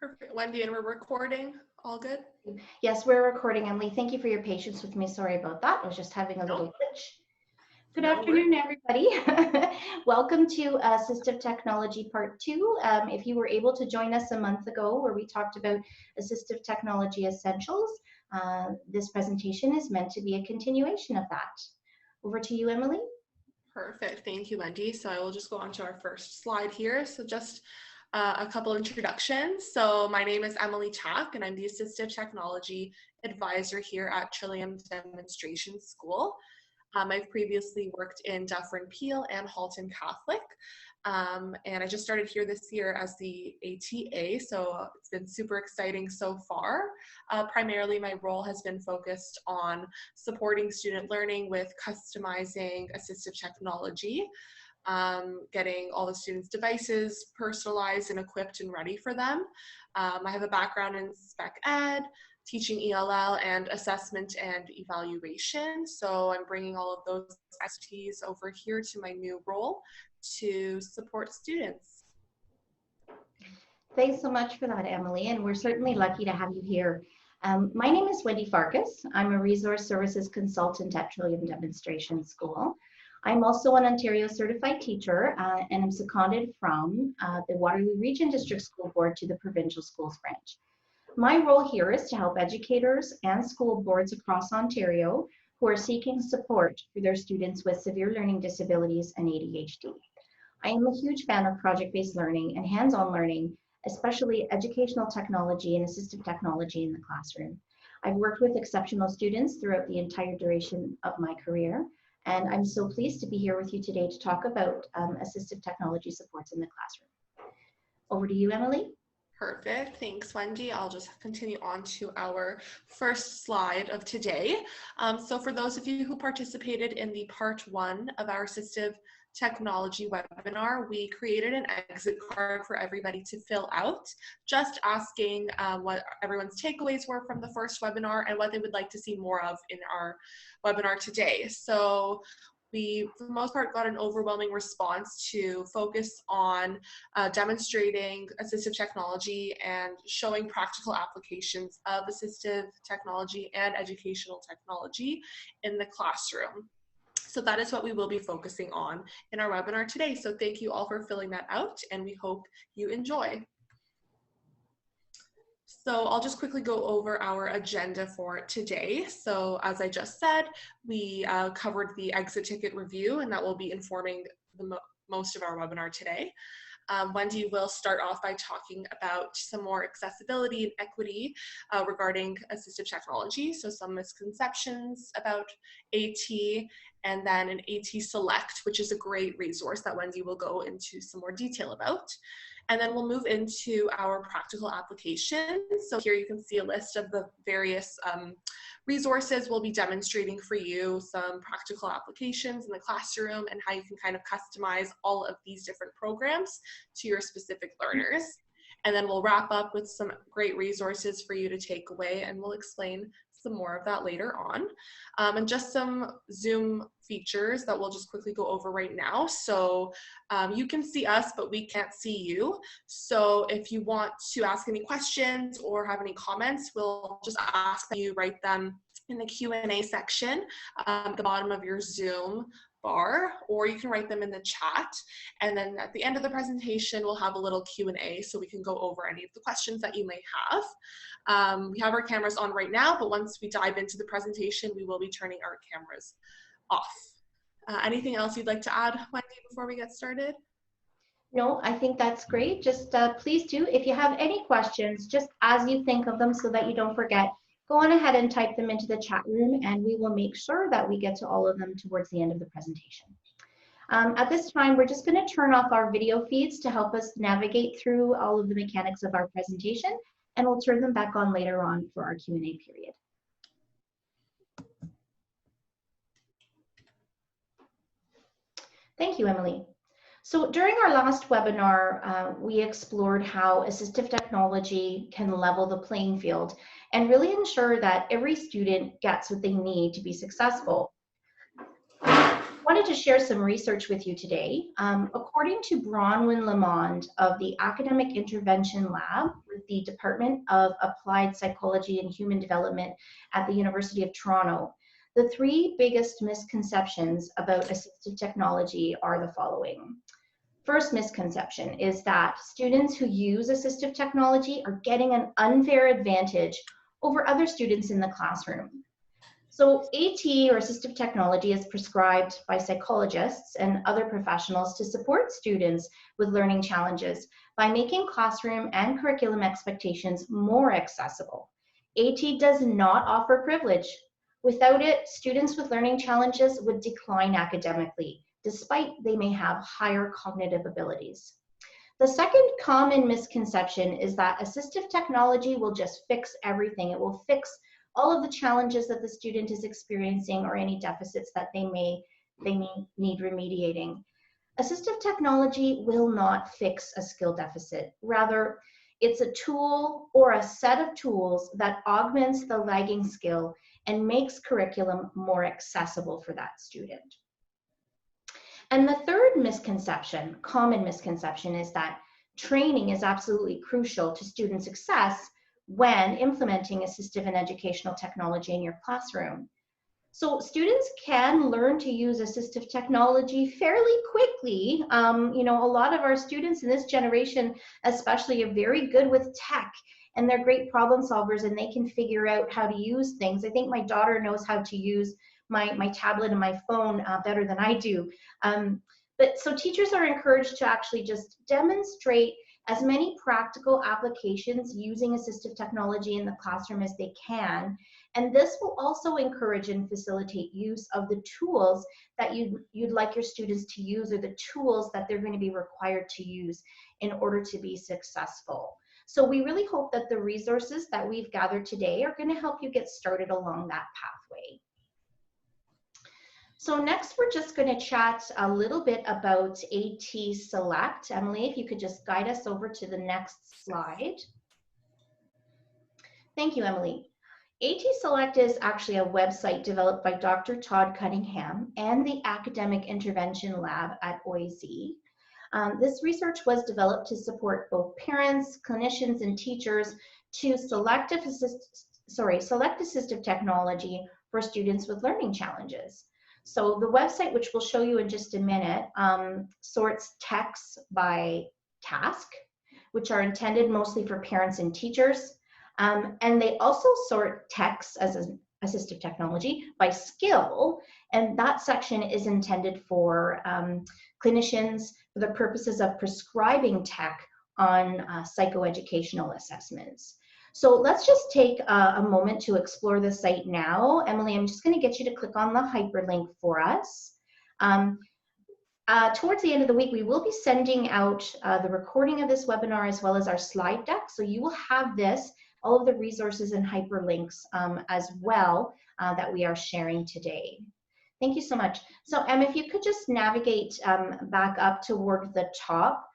Perfect. Wendy, and we're recording. All good? Yes, we're recording, Emily. Thank you for your patience with me. Sorry about that. I was just having a little glitch. Good afternoon, everybody. Welcome to Assistive Technology Part 2. If you were able to join us a month ago where we talked about assistive technology essentials, this presentation is meant to be a continuation of that. Over to you, Emily. Perfect. Thank you, Wendy. So I will just go on to our first slide here. So just a couple introductions. So my name is Emily Chack, and I'm the Assistive Technology Advisor here at Trillium Demonstration School. I've previously worked in Dufferin Peel and Halton Catholic, and I just started here this year as the ATA, so it's been super exciting so far. Primarily, my role has been focused on supporting student learning with customizing assistive technology, getting all the students' devices personalized and equipped and ready for them. I have a background in spec ed, teaching ELL, and assessment and evaluation. So I'm bringing all of those expertise over here to my new role to support students. Thanks so much for that, Emily, and we're certainly lucky to have you here. My name is Wendy Farkas. I'm a resource services consultant at Trillium Demonstration School. I'm also an Ontario certified teacher and I'm seconded from the Waterloo Region District School Board to the Provincial Schools Branch. My role here is to help educators and school boards across Ontario who are seeking support for their students with severe learning disabilities and ADHD. I am a huge fan of project-based learning and hands-on learning, especially educational technology and assistive technology in the classroom. I've worked with exceptional students throughout the entire duration of my career, and I'm so pleased to be here with you today to talk about assistive technology supports in the classroom. Over to you, Emily. Perfect. Thanks, Wendy. I'll just continue on to our first slide of today. So for those of you who participated in the part 1 of our assistive technology webinar, we created an exit card for everybody to fill out, just asking what everyone's takeaways were from the first webinar and what they would like to see more of in our webinar today. So we, for the most part, got an overwhelming response to focus on demonstrating assistive technology and showing practical applications of assistive technology and educational technology in the classroom. So that is what we will be focusing on in our webinar today. So thank you all for filling that out, and we hope you enjoy. So I'll just quickly go over our agenda for today. So as I just said, we covered the exit ticket review, and that will be informing most of our webinar today. Wendy will start off by talking about some more accessibility and equity regarding assistive technology, so some misconceptions about AT, and then an AT Select, which is a great resource that Wendy will go into some more detail about. And then we'll move into our practical applications. So here you can see a list of the various resources we'll be demonstrating for you, some practical applications in the classroom and how you can kind of customize all of these different programs to your specific learners. And then we'll wrap up with some great resources for you to take away, and we'll explain some more of that later on. And just some Zoom features that we'll just quickly go over right now. So you can see us, but we can't see you. So if you want to ask any questions or have any comments, we'll just ask that you write them in the Q&A section at the bottom of your Zoom bar, or you can write them in the chat. And then at the end of the presentation, we'll have a little Q&A so we can go over any of the questions that you may have. We have our cameras on right now, but once we dive into the presentation, we will be turning our cameras off. Anything else you'd like to add, Wendy, before we get started? No, I think that's great. Just please do, if you have any questions, just as you think of them so that you don't forget, go on ahead and type them into the chat room, and we will make sure that we get to all of them towards the end of the presentation. At this time, we're just going to turn off our video feeds to help us navigate through all of the mechanics of our presentation, and we'll turn them back on later on for our Q&A period. Thank you, Emily. So during our last webinar, we explored how assistive technology can level the playing field and really ensure that every student gets what they need to be successful. I wanted to share some research with you today. According to Bronwyn Lamond of the Academic Intervention Lab with the Department of Applied Psychology and Human Development at the University of Toronto. The three biggest misconceptions about assistive technology are the following. First misconception is that students who use assistive technology are getting an unfair advantage over other students in the classroom. So AT, or assistive technology, is prescribed by psychologists and other professionals to support students with learning challenges by making classroom and curriculum expectations more accessible. AT does not offer privilege. Without it, students with learning challenges would decline academically, despite they may have higher cognitive abilities. The second common misconception is that assistive technology will just fix everything. It will fix all of the challenges that the student is experiencing or any deficits that they may need remediating. Assistive technology will not fix a skill deficit. Rather, it's a tool or a set of tools that augments the lagging skill and makes curriculum more accessible for that student. And the third misconception, common misconception, is that training is absolutely crucial to student success when implementing assistive and educational technology in your classroom. So students can learn to use assistive technology fairly quickly. You know, a lot of our students in this generation especially are very good with tech, and they're great problem solvers, and they can figure out how to use things. I think my daughter knows how to use my tablet and my phone better than I do. But so teachers are encouraged to actually just demonstrate as many practical applications using assistive technology in the classroom as they can. And this will also encourage and facilitate use of the tools that you'd like your students to use, or the tools that they're going to be required to use in order to be successful. So we really hope that the resources that we've gathered today are going to help you get started along that pathway. So next, we're just going to chat a little bit about AT Select. Emily, if you could just guide us over to the next slide. Thank you, Emily. AT Select is actually a website developed by Dr. Todd Cunningham and the Academic Intervention Lab at OISE. This research was developed to support both parents, clinicians, and teachers to select assistive technology for students with learning challenges. So the website, which we'll show you in just a minute, sorts texts by task, which are intended mostly for parents and teachers. And they also sort texts as an assistive technology by skill. And that section is intended for clinicians for the purposes of prescribing tech on psychoeducational assessments. So let's just take a moment to explore the site now. Emily, I'm just going to get you to click on the hyperlink for us. Towards the end of the week, we will be sending out the recording of this webinar as well as our slide deck. So you will have this, all of the resources and hyperlinks as well that we are sharing today. Thank you so much. So if you could just navigate back up toward the top.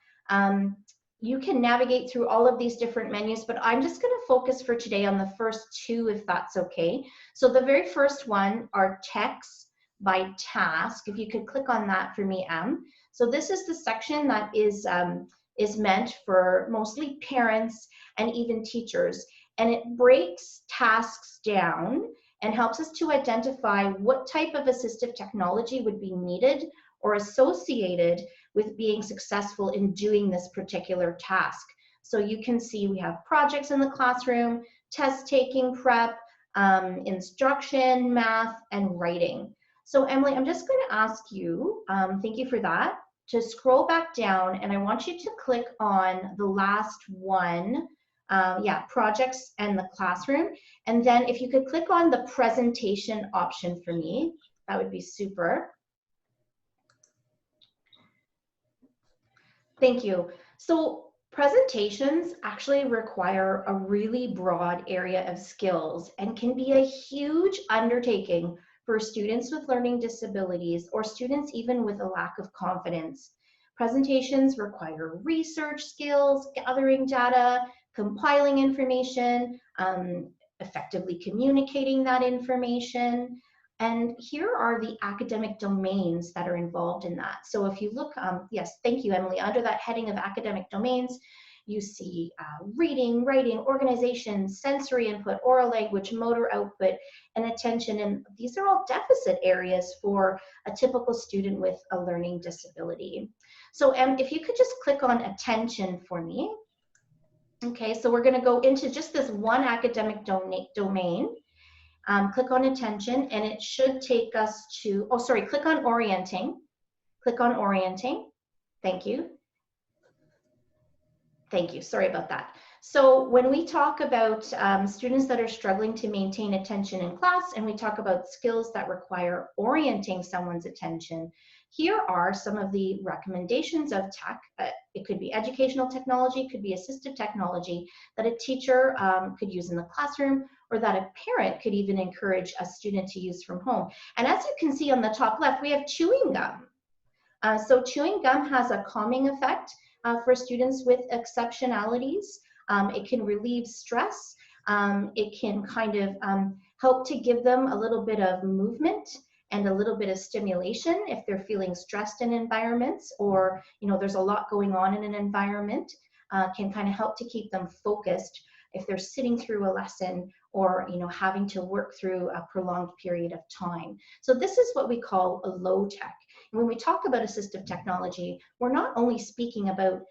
You can navigate through all of these different menus, but I'm just going to focus for today on the first two, if that's okay. So the very first one are texts by task. If you could click on that for me, Em. So this is the section that is meant for mostly parents and even teachers, and it breaks tasks down and helps us to identify what type of assistive technology would be needed or associated with being successful in doing this particular task. So you can see we have projects in the classroom, test taking prep, instruction, math, and writing. So Emily, I'm just going to ask you, thank you for that, to scroll back down, and I want you to click on the last one, projects and the classroom. And then if you could click on the presentation option for me, that would be super. Thank you. So presentations actually require a really broad area of skills and can be a huge undertaking for students with learning disabilities or students even with a lack of confidence. Presentations require research skills, gathering data, compiling information, effectively communicating that information. And here are the academic domains that are involved in that. So if you look, yes, thank you, Emily, under that heading of academic domains, You see reading, writing, organization, sensory input, oral language, motor output, and attention. And these are all deficit areas for a typical student with a learning disability. So if you could just click on attention for me. Okay, so we're going to go into just this one academic domain. Click on attention, and it should take us to, oh, sorry, click on orienting. Click on orienting. Thank you. Thank you. Sorry about that. So when we talk about students that are struggling to maintain attention in class, and we talk about skills that require orienting someone's attention, here are some of the recommendations of tech. It could be educational technology, it could be assistive technology that a teacher could use in the classroom, or that a parent could even encourage a student to use from home. And as you can see on the top left, we have chewing gum. So chewing gum has a calming effect for students with exceptionalities. It can relieve stress. It can kind of help to give them a little bit of movement and a little bit of stimulation if they're feeling stressed in environments, or there's a lot going on in an environment. Can kind of help to keep them focused if they're sitting through a lesson, or having to work through a prolonged period of time. So this is what we call a low tech. When we talk about assistive technology, we're not only speaking about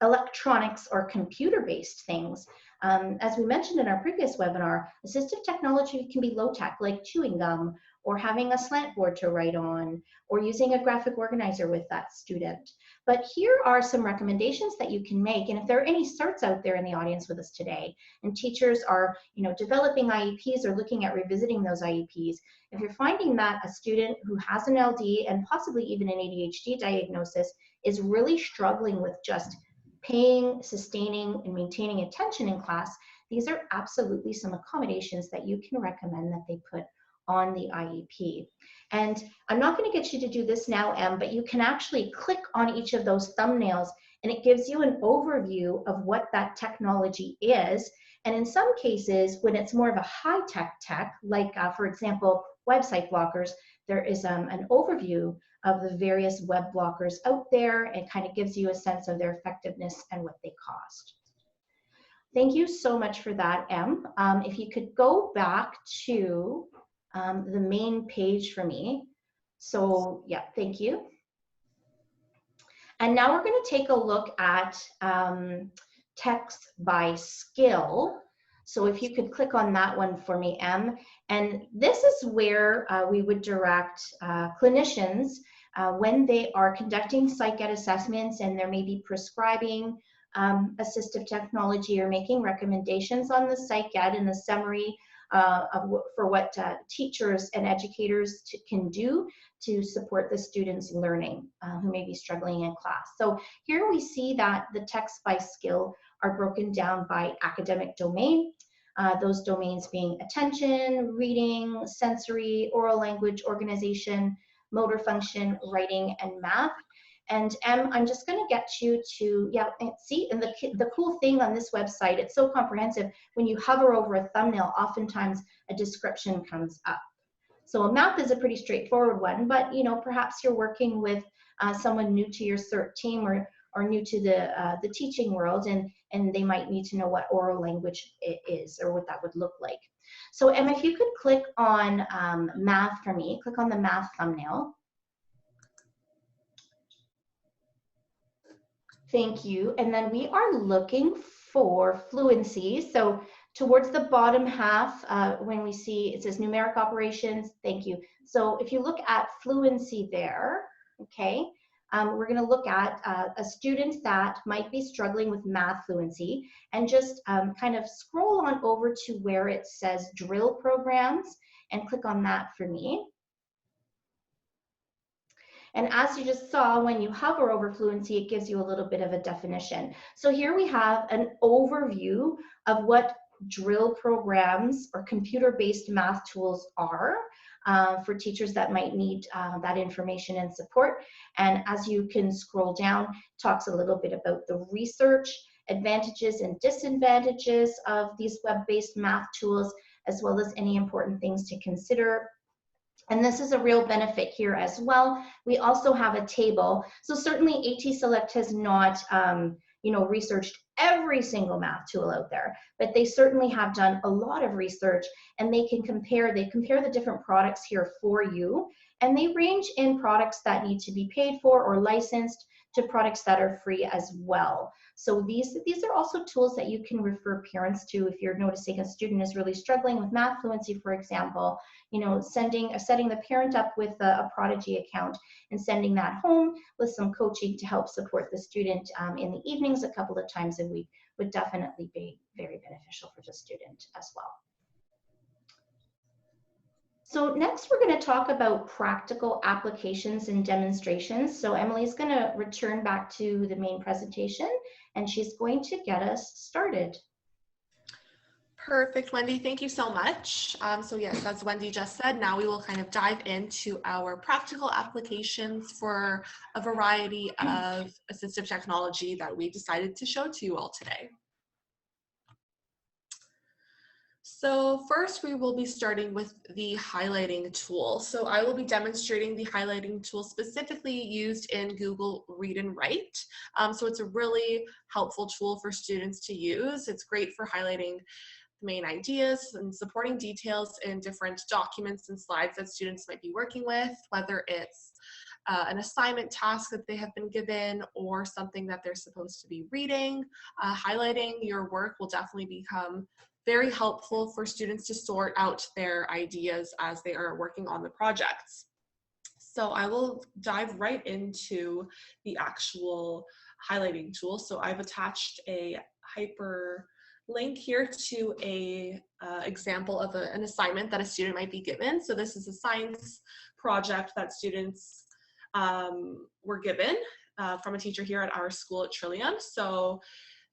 electronics or computer-based things. As we mentioned in our previous webinar, assistive technology can be low tech, like chewing gum, or having a slant board to write on, or using a graphic organizer with that student. But here are some recommendations that you can make. And if there are any certs out there in the audience with us today, and teachers are developing IEPs or looking at revisiting those IEPs, if you're finding that a student who has an LD and possibly even an ADHD diagnosis is really struggling with just paying, sustaining, and maintaining attention in class, these are absolutely some accommodations that you can recommend that they put on the IEP. And I'm not going to get you to do this now, Em, but you can actually click on each of those thumbnails, and it gives you an overview of what that technology is. And in some cases, when it's more of a high-tech tech, like for example, website blockers, there is an overview of the various web blockers out there, and kind of gives you a sense of their effectiveness and what they cost. Thank you so much for that, Em. If you could go back to the main page for me. So yeah, thank you. And now we're going to take a look at text by skill. So if you could click on that one for me, Em. And this is where we would direct clinicians when they are conducting psych ed assessments, and they're maybe prescribing assistive technology or making recommendations on the psych ed and the summary for what teachers and educators can do to support the students' learning who may be struggling in class. So here we see that the text by skill are broken down by academic domain, those domains being attention, reading, sensory, oral language, organization, motor function, writing, and math. And I'm just going to get you to, yeah, see, and the cool thing on this website, it's so comprehensive. When you hover over a thumbnail, oftentimes a description comes up. So a math is a pretty straightforward one, but perhaps you're working with someone new to your CERT team, or new to the teaching world, and they might need to know what oral language it is, or what that would look like. So Emma, if you could click on math for me, click on the math thumbnail. Thank you. And then we are looking for fluency. So towards the bottom half, when we see it says numeric operations, thank you. So if you look at fluency there, okay, we're going to look at a student that might be struggling with math fluency, and just kind of scroll on over to where it says drill programs and click on that for me. And as you just saw, when you hover over fluency, it gives you a little bit of a definition. So here we have an overview of what drill programs or computer-based math tools are for teachers that might need that information and support. And as you can scroll down, it talks a little bit about the research, advantages and disadvantages of these web-based math tools, as well as any important things to consider. And this is a real benefit here as well. We also have a table. So certainly AT Select has not researched every single math tool out there, but they certainly have done a lot of research, and they compare the different products here for you, and they range in products that need to be paid for or licensed to products that are free as well. So these are also tools that you can refer parents to if you're noticing a student is really struggling with math fluency, for example. Setting the parent up with a Prodigy account and sending that home with some coaching to help support the student in the evenings a couple of times a week would definitely be very beneficial for the student as well. So next we're going to talk about practical applications and demonstrations. So Emily's going to return back to the main presentation, and she's going to get us started. Perfect, Wendy. Thank you so much. So yes, as Wendy just said, now we will kind of dive into our practical applications for a variety of assistive technology that we decided to show to you all today. So first we will be starting with the highlighting tool. So I will be demonstrating the highlighting tool specifically used in Google Read and Write. So it's a really helpful tool for students to use. It's great for highlighting the main ideas and supporting details in different documents and slides that students might be working with, whether it's an assignment task that they have been given or something that they're supposed to be reading. Highlighting your work will definitely become very helpful for students to sort out their ideas as they are working on the projects. So I will dive right into the actual highlighting tool. So I've attached a hyperlink here to a example of an assignment that a student might be given. So this is a science project that students were given from a teacher here at our school at Trillium. So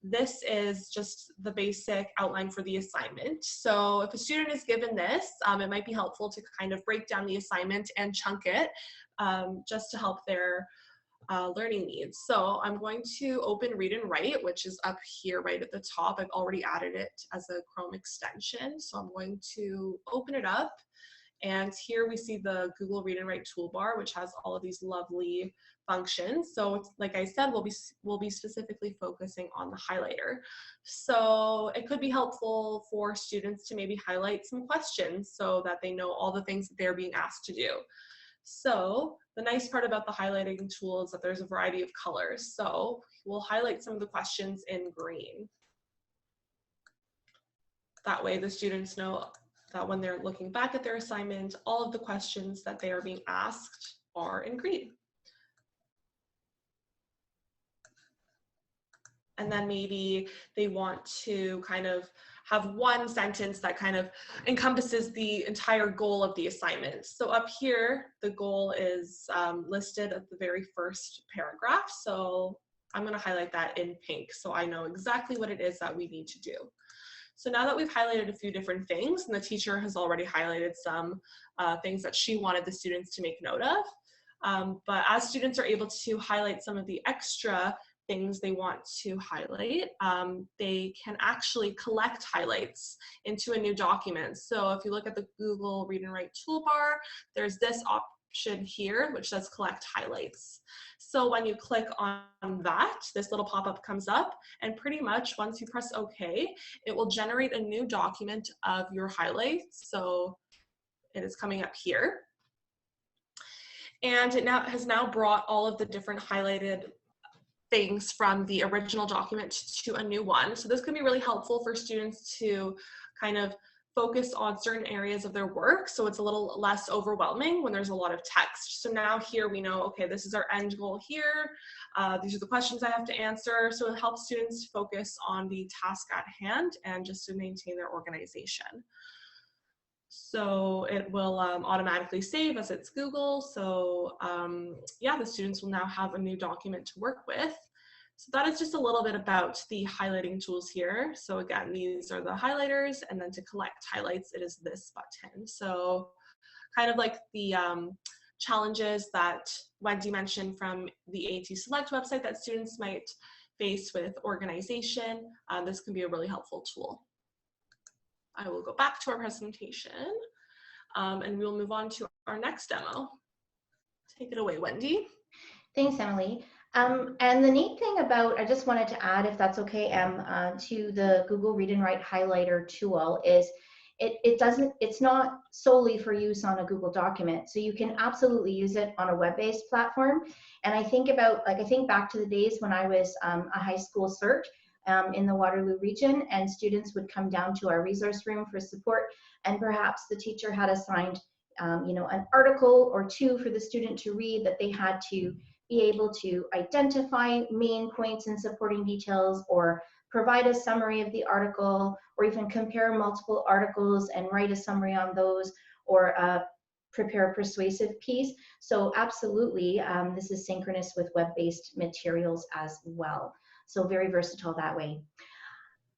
this is just the basic outline for the assignment. So if a student is given this, it might be helpful to kind of break down the assignment and chunk it just to help their learning needs. So I'm going to open Read and Write, which is up here right at the top. I've already added it as a Chrome extension. So I'm going to open it up. And here we see the Google Read and Write toolbar, which has all of these lovely functions. So like I said, we'll be specifically focusing on the highlighter. So it could be helpful for students to maybe highlight some questions so that they know all the things that they're being asked to do. So the nice part about the highlighting tool is that there's a variety of colors. So we'll highlight some of the questions in green. That way the students know that when they're looking back at their assignment, all of the questions that they are being asked are in green. And then maybe they want to kind of have one sentence that kind of encompasses the entire goal of the assignment. So up here, the goal is listed at the very first paragraph. So I'm going to highlight that in pink so I know exactly what it is that we need to do. So now that we've highlighted a few different things, and the teacher has already highlighted some things that she wanted the students to make note of, but as students are able to highlight some of the extra things they want to highlight, they can actually collect highlights into a new document. So if you look at the Google Read and Write toolbar, there's this option here, which says collect highlights. So when you click on that, this little pop-up comes up, and pretty much once you press OK, it will generate a new document of your highlights. So it is coming up here. And it has now brought all of the different highlighted things from the original document to a new one. So this can be really helpful for students to kind of focus on certain areas of their work, so it's a little less overwhelming when there's a lot of text. So now here we know, okay, this is our end goal here. These are the questions I have to answer. So it helps students focus on the task at hand and just to maintain their organization. So it will automatically save as it's Google. So yeah, the students will now have a new document to work with. So that is just a little bit about the highlighting tools here. So again, these are the highlighters, and then to collect highlights, it is this button. So kind of like the challenges that Wendy mentioned from the AT Select website that students might face with organization, this can be a really helpful tool. I will go back to our presentation and we'll move on to our next demo. Take it away, Wendy. Thanks, Emily. And the neat thing about, I just wanted to add, if that's okay, to the Google Read and Write Highlighter tool is it's not solely for use on a Google document. So you can absolutely use it on a web-based platform. And I think back to the days when I was a high school cert in the Waterloo region, and students would come down to our resource room for support, and perhaps the teacher had assigned an article or two for the student to read that they had to be able to identify main points and supporting details, or provide a summary of the article, or even compare multiple articles and write a summary on those, or prepare a persuasive piece. So absolutely, this is synchronous with web-based materials as well. So very versatile that way.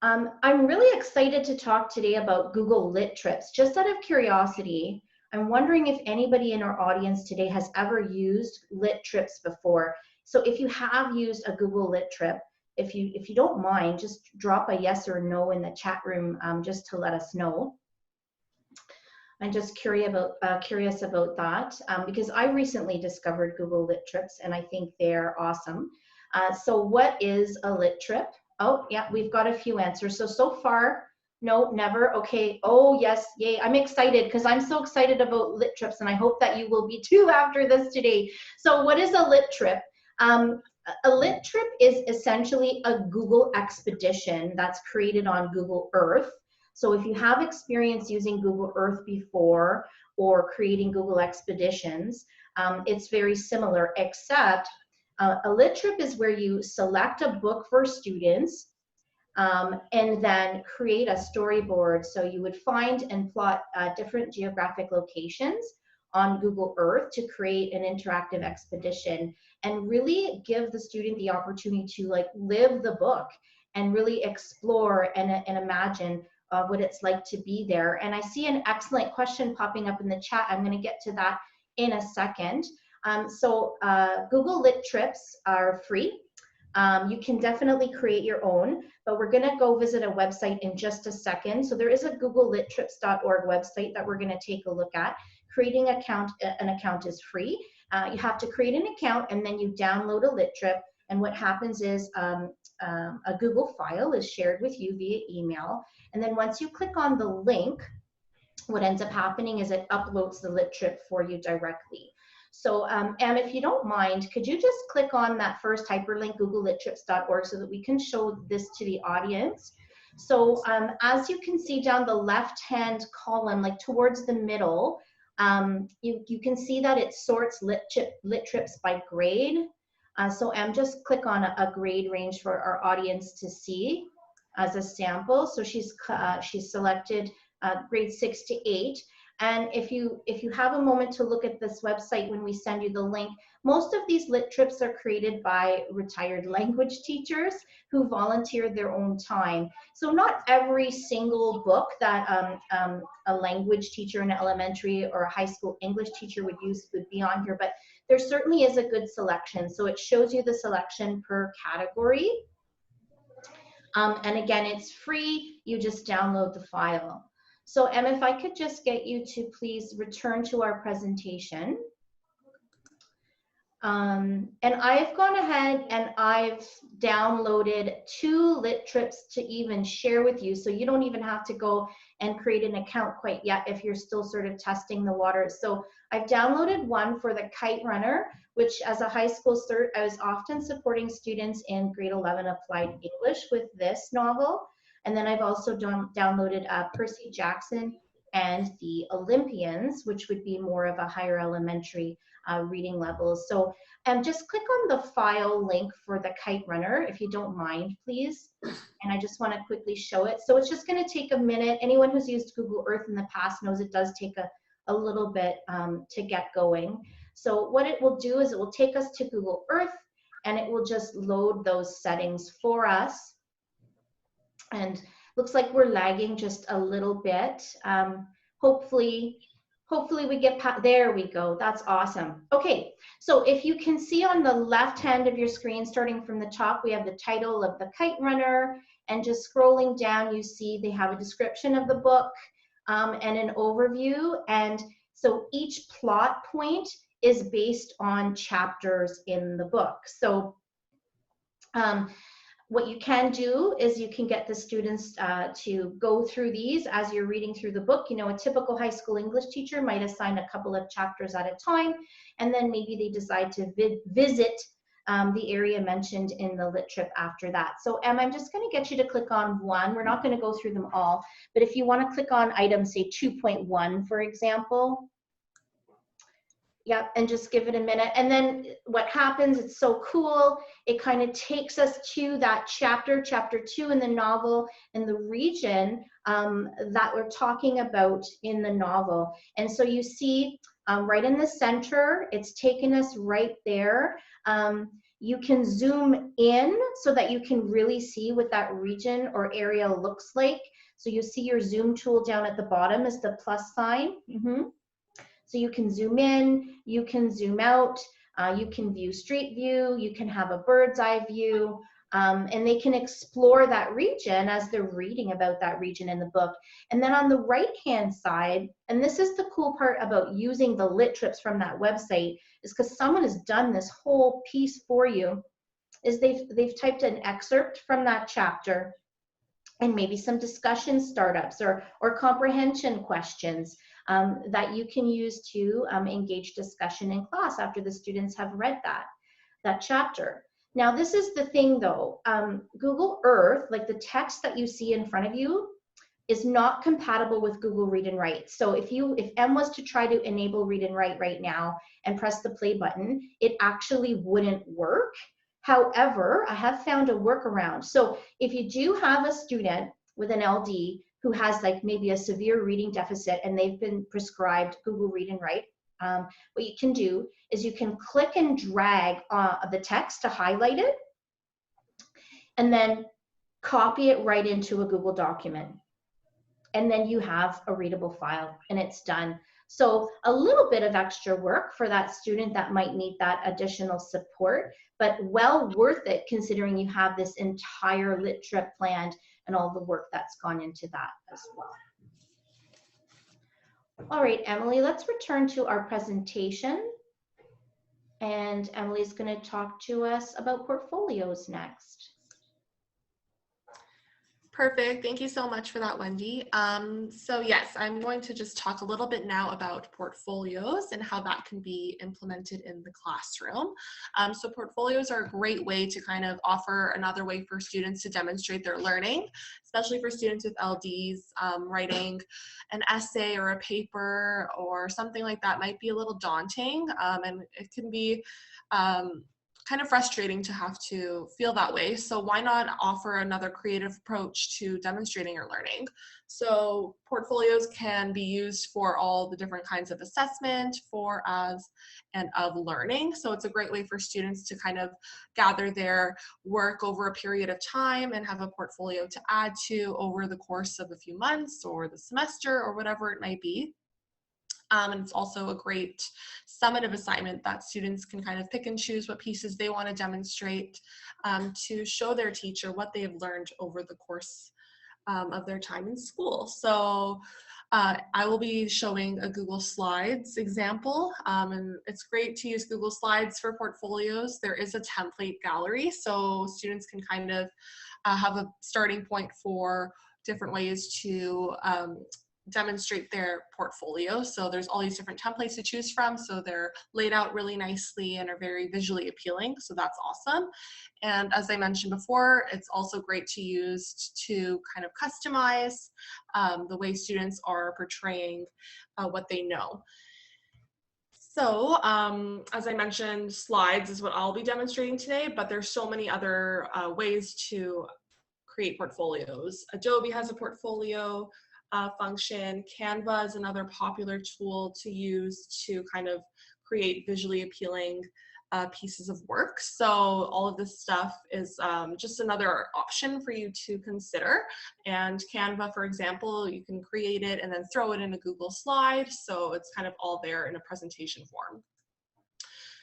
I'm really excited to talk today about Google Lit Trips. Just out of curiosity, I'm wondering if anybody in our audience today has ever used Lit Trips before. So if you have used a Google Lit Trip, if you don't mind, just drop a yes or no in the chat room just to let us know. I'm just curious about that because I recently discovered Google Lit Trips and I think they're awesome. So what is a Lit Trip? Oh, yeah, we've got a few answers. So far, no, never. Okay. Oh, yes. Yay. I'm excited because I'm so excited about Lit Trips, and I hope that you will be too after this today. So what is a Lit Trip? A Lit Trip is essentially a Google expedition that's created on Google Earth. So if you have experience using Google Earth before or creating Google expeditions, it's very similar, except a Lit Trip is where you select a book for students and then create a storyboard. So you would find and plot different geographic locations on Google Earth to create an interactive expedition and really give the student the opportunity to live the book and really explore and imagine what it's like to be there. And I see an excellent question popping up in the chat. I'm going to get to that in a second. Google Lit Trips are free. You can definitely create your own, but we're going to go visit a website in just a second. So there is a googlelittrips.org website that we're going to take a look at. Creating an account is free. You have to create an account and then you download a Lit Trip. And what happens is a Google file is shared with you via email. And then once you click on the link, what ends up happening is it uploads the Lit Trip for you directly. So, if you don't mind, could you just click on that first hyperlink, googlelittrips.org, so that we can show this to the audience? So, as you can see down the left-hand column, towards the middle, you can see that it sorts Lit Trips by grade. So, just click on a grade range for our audience to see as a sample. So she's selected grade 6 to 8. And if you have a moment to look at this website when we send you the link, most of these Lit Trips are created by retired language teachers who volunteered their own time. So not every single book that a language teacher in elementary or a high school English teacher would use would be on here, but there certainly is a good selection. So it shows you the selection per category. And again, it's free. You just download the file. So if I could just get you to please return to our presentation. And I've gone ahead and I've downloaded 2 Lit Trips to even share with you. So you don't even have to go and create an account quite yet if you're still sort of testing the waters. So I've downloaded one for the Kite Runner, which as a high school cert, I was often supporting students in grade 11 applied English with this novel. And then I've also downloaded Percy Jackson and the Olympians, which would be more of a higher elementary reading level. So just click on the file link for the Kite Runner, if you don't mind, please. And I just want to quickly show it. So it's just going to take a minute. Anyone who's used Google Earth in the past knows it does take a little bit to get going. So what it will do is it will take us to Google Earth and it will just load those settings for us. And looks like we're lagging just a little bit. Hopefully we get there we go. That's awesome. Okay, so if you can see on the left hand of your screen, starting from the top, we have the title of the Kite Runner, and just scrolling down, you see they have a description of the book and an overview. And so each plot point is based on chapters in the book. So What you can do is you can get the students to go through these as you're reading through the book. You know, a typical high school English teacher might assign a couple of chapters at a time, and then maybe they decide to visit the area mentioned in the lit trip after that. So I'm just going to get you to click on one. We're not going to go through them all, but if you want to click on item, say 2.1, for example. Yep, and just give it a minute. And then what happens, it's so cool, it kind of takes us to that chapter 2 in the novel, and the region that we're talking about in the novel. And so you see right in the center, it's taken us right there. You can zoom in so that you can really see what that region or area looks like. So you see your zoom tool down at the bottom is the plus sign. So you can zoom in, you can zoom out, you can view street view, you can have a bird's eye view, and they can explore that region as they're reading about that region in the book. And then on the right-hand side, and this is the cool part about using the lit trips from that website, is because someone has done this whole piece for you, is they've typed an excerpt from that chapter and maybe some discussion startups or comprehension questions that you can use to engage discussion in class after the students have read that chapter. Now, this is the thing though, Google Earth, like the text that you see in front of you, is not compatible with Google Read and Write. So if Em was to try to enable Read and Write right now and press the play button, it actually wouldn't work. However, I have found a workaround. So if you do have a student with an LD who has like maybe a severe reading deficit and they've been prescribed Google Read and Write, what you can do is you can click and drag the text to highlight it and then copy it right into a Google document. And then you have a readable file and it's done. So a little bit of extra work for that student that might need that additional support, but well worth it considering you have this entire lit trip planned and all the work that's gone into that as well. All right, Emily, let's return to our presentation. And Emily's going to talk to us about portfolios next. Perfect. Thank you so much for that, Wendy. So yes, I'm going to just talk a little bit now about portfolios and how that can be implemented in the classroom. So portfolios are a great way to kind of offer another way for students to demonstrate their learning, especially for students with LDs. Writing an essay or a paper or something like that might be a little daunting, and it can be kind of frustrating to have to feel that way. So why not offer another creative approach to demonstrating your learning? So portfolios can be used for all the different kinds of assessment, for, as, and of learning. So it's a great way for students to kind of gather their work over a period of time and have a portfolio to add to over the course of a few months or the semester or whatever it might be. And it's also a great summative assignment that students can kind of pick and choose what pieces they want to demonstrate to show their teacher what they have learned over the course of their time in school. So I will be showing a Google Slides example, and it's great to use Google Slides for portfolios. There is a template gallery, so students can kind of have a starting point for different ways to demonstrate their portfolio. So there's all these different templates to choose from. So they're laid out really nicely and are very visually appealing. So that's awesome. And as I mentioned before, it's also great to use to kind of customize the way students are portraying what they know. So as I mentioned, slides is what I'll be demonstrating today, but there's so many other ways to create portfolios. Adobe has a portfolio function. Canva is another popular tool to use to kind of create visually appealing pieces of work. So all of this stuff is just another option for you to consider. And Canva, for example, you can create it and then throw it in a Google slide. So it's kind of all there in a presentation form.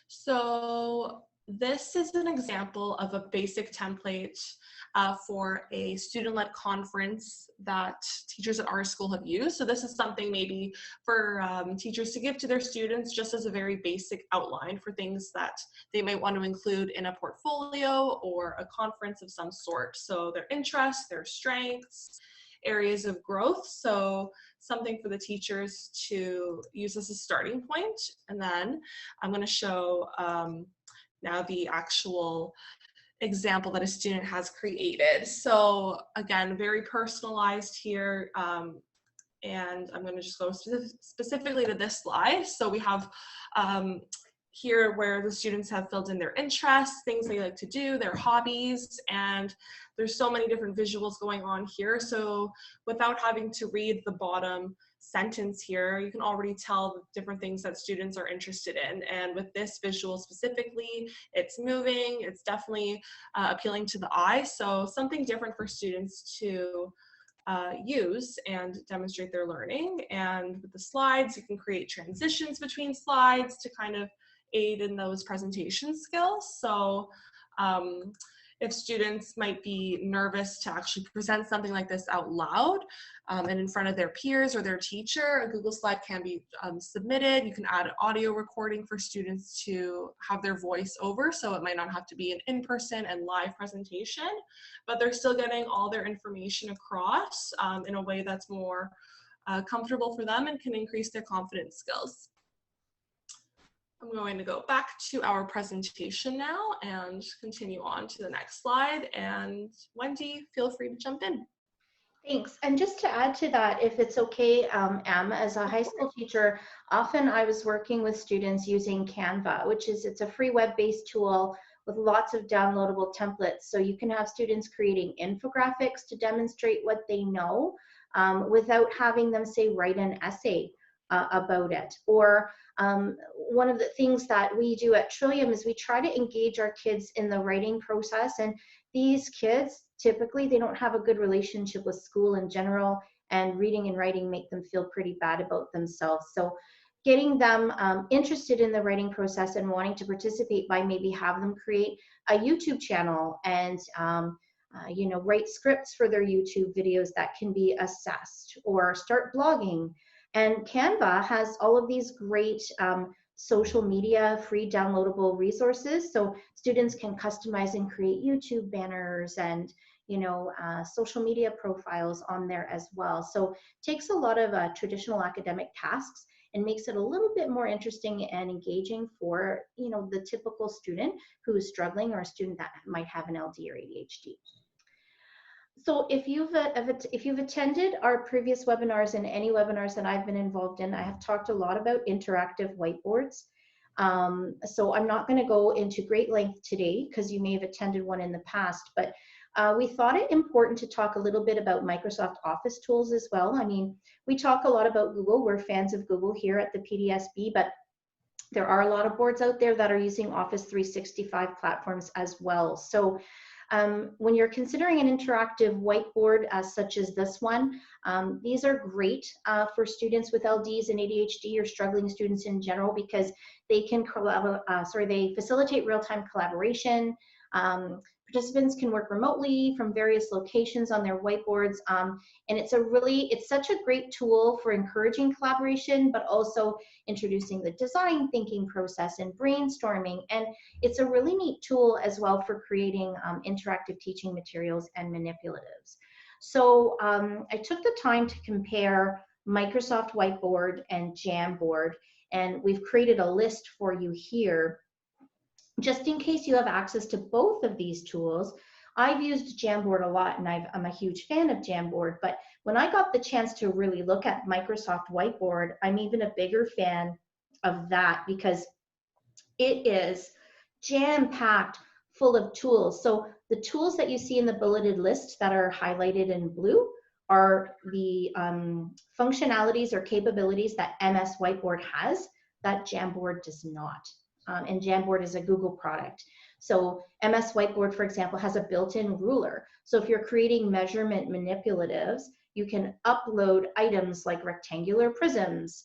So This is an example of a basic template for a student-led conference that teachers at our school have used. So this is something maybe for teachers to give to their students just as a very basic outline for things that they might want to include in a portfolio or a conference of some sort. So their interests, their strengths, areas of growth. So something for the teachers to use as a starting point. And then I'm going to show now the actual example that a student has created. So again, very personalized here. And I'm going to just go specifically to this slide. So we have here where the students have filled in their interests, things they like to do, their hobbies, and there's so many different visuals going on here. So without having to read the bottom sentence here, you can already tell the different things that students are interested in. And with this visual specifically, it's moving, it's definitely appealing to the eye. So something different for students to use and demonstrate their learning. And with the slides, you can create transitions between slides to kind of aid in those presentation skills. So if students might be nervous to actually present something like this out loud and in front of their peers or their teacher, a Google slide can be submitted. You can add an audio recording for students to have their voice over, so it might not have to be an in-person and live presentation, but they're still getting all their information across in a way that's more comfortable for them and can increase their confidence skills. I'm going to go back to our presentation now and continue on to the next slide. And Wendy, feel free to jump in. Thanks. And just to add to that, if it's okay, Em, as a high school teacher, often I was working with students using Canva, it's a free web-based tool with lots of downloadable templates. So you can have students creating infographics to demonstrate what they know without having them say, write an essay about it. Or one of the things that we do at Trillium is we try to engage our kids in the writing process. And these kids, typically, they don't have a good relationship with school in general, and reading and writing make them feel pretty bad about themselves. So getting them interested in the writing process and wanting to participate by maybe have them create a YouTube channel and write scripts for their YouTube videos that can be assessed, or start blogging. And Canva has all of these great social media free downloadable resources, so students can customize and create YouTube banners and social media profiles on there as well. So takes a lot of traditional academic tasks and makes it a little bit more interesting and engaging for the typical student who is struggling, or a student that might have an LD or ADHD. So if you've attended our previous webinars and any webinars that I've been involved in, I have talked a lot about interactive whiteboards. So I'm not going to go into great length today because you may have attended one in the past, but we thought it important to talk a little bit about Microsoft Office tools as well. I mean, we talk a lot about Google. We're fans of Google here at the PDSB, but there are a lot of boards out there that are using Office 365 platforms as well. So when you're considering an interactive whiteboard such as this one, these are great for students with LDs and ADHD or struggling students in general, because they can they facilitate real-time collaboration. Participants can work remotely from various locations on their whiteboards, and it's such a great tool for encouraging collaboration, but also introducing the design thinking process and brainstorming. And it's a really neat tool as well for creating interactive teaching materials and manipulatives. So I took the time to compare Microsoft Whiteboard and Jamboard, and we've created a list for you here. Just in case you have access to both of these tools, I've used Jamboard a lot, and I'm a huge fan of Jamboard, but when I got the chance to really look at Microsoft Whiteboard, I'm even a bigger fan of that because it is jam-packed full of tools. So the tools that you see in the bulleted list that are highlighted in blue are the functionalities or capabilities that MS Whiteboard has that Jamboard does not. And Jamboard is a Google product. So MS Whiteboard, for example, has a built-in ruler. So if you're creating measurement manipulatives, you can upload items like rectangular prisms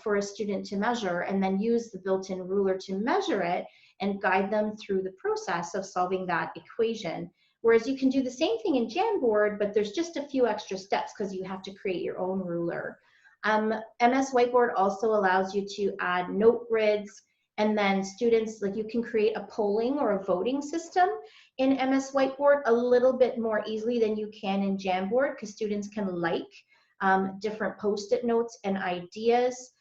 for a student to measure, and then use the built-in ruler to measure it. and guide them through the process of solving that equation. Whereas you can do the same thing in Jamboard, but there's just a few extra steps because you have to create your own ruler. MS Whiteboard also allows you to add note grids, and then students, like, you can create a polling or a voting system in MS Whiteboard a little bit more easily than you can in Jamboard, because students can like different post-it notes and ideas.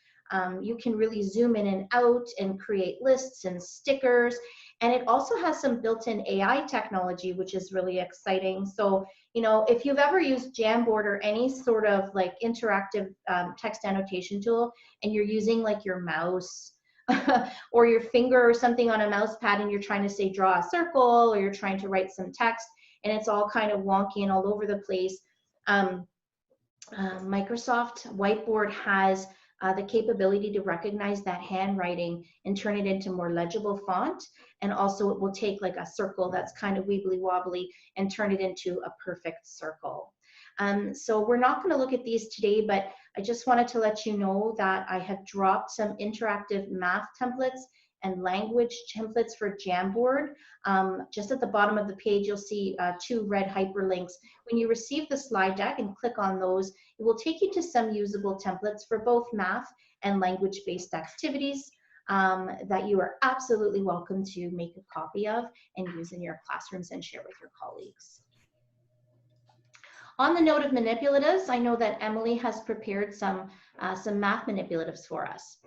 You can really zoom in and out and create lists and stickers. And it also has some built-in AI technology, which is really exciting. So, you know, if you've ever used Jamboard or any sort of like interactive text annotation tool, and you're using like your mouse or your finger or something on a mouse pad, and you're trying to say draw a circle, or you're trying to write some text, and it's all kind of wonky and all over the place, Microsoft Whiteboard has the capability to recognize that handwriting and turn it into more legible font. And also it will take like a circle that's kind of wibbly wobbly and turn it into a perfect circle. So we're not going to look at these today, but I just wanted to let you know that I have dropped some interactive math templates and language templates for Jamboard. Just at the bottom of the page, you'll see 2 red hyperlinks. When you receive the slide deck and click on those, it will take you to some usable templates for both math and language-based activities that you are absolutely welcome to make a copy of and use in your classrooms and share with your colleagues. On the note of manipulatives, I know that Emily has prepared some math manipulatives for us.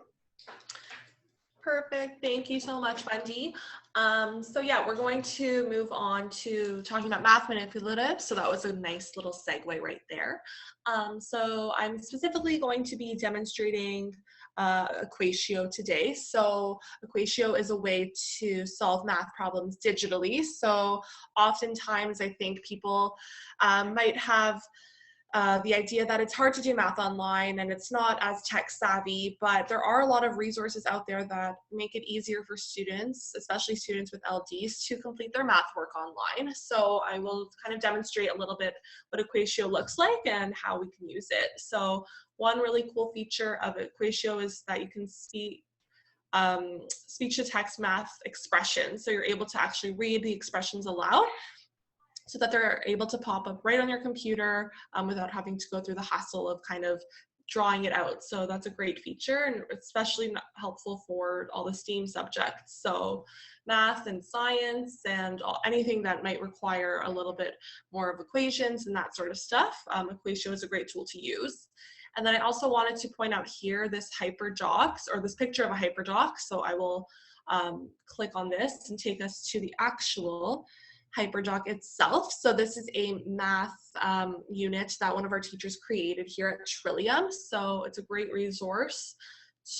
Perfect. Thank you so much, Wendy. So yeah, we're going to move on to talking about math manipulatives. So that was a nice little segue right there. So I'm specifically going to be demonstrating Equatio today. So Equatio is a way to solve math problems digitally. So oftentimes I think people might have the idea that it's hard to do math online and it's not as tech savvy, but there are a lot of resources out there that make it easier for students, especially students with LDs, to complete their math work online. So I will kind of demonstrate a little bit what Equatio looks like and how we can use it. So one really cool feature of Equatio is that you can speak speech-to-text math expressions. So you're able to actually read the expressions aloud, so that they're able to pop up right on your computer without having to go through the hassle of kind of drawing it out. So that's a great feature, and especially helpful for all the STEAM subjects. So math and science and anything that might require a little bit more of equations and that sort of stuff. Equatio is a great tool to use. And then I also wanted to point out here this Hyperdoc, or this picture of a Hyperdoc. So I will click on this and take us to the actual Hyperdoc itself. So this is a math unit that one of our teachers created here at Trillium. So it's a great resource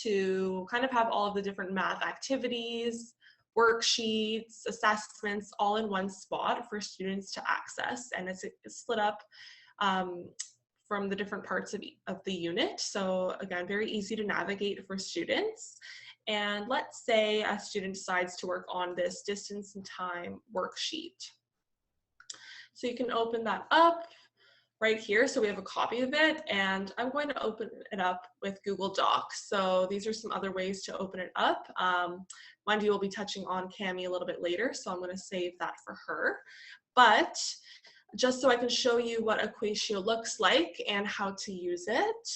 to kind of have all of the different math activities, worksheets, assessments, all in one spot for students to access. And it's split up from the different parts of the unit. So again, very easy to navigate for students. And let's say a student decides to work on this distance and time worksheet. So you can open that up right here. So we have a copy of it, and I'm going to open it up with Google Docs. So these are some other ways to open it up. Wendy will be touching on Cami a little bit later, so I'm going to save that for her. But just so I can show you what Equatio looks like and how to use it,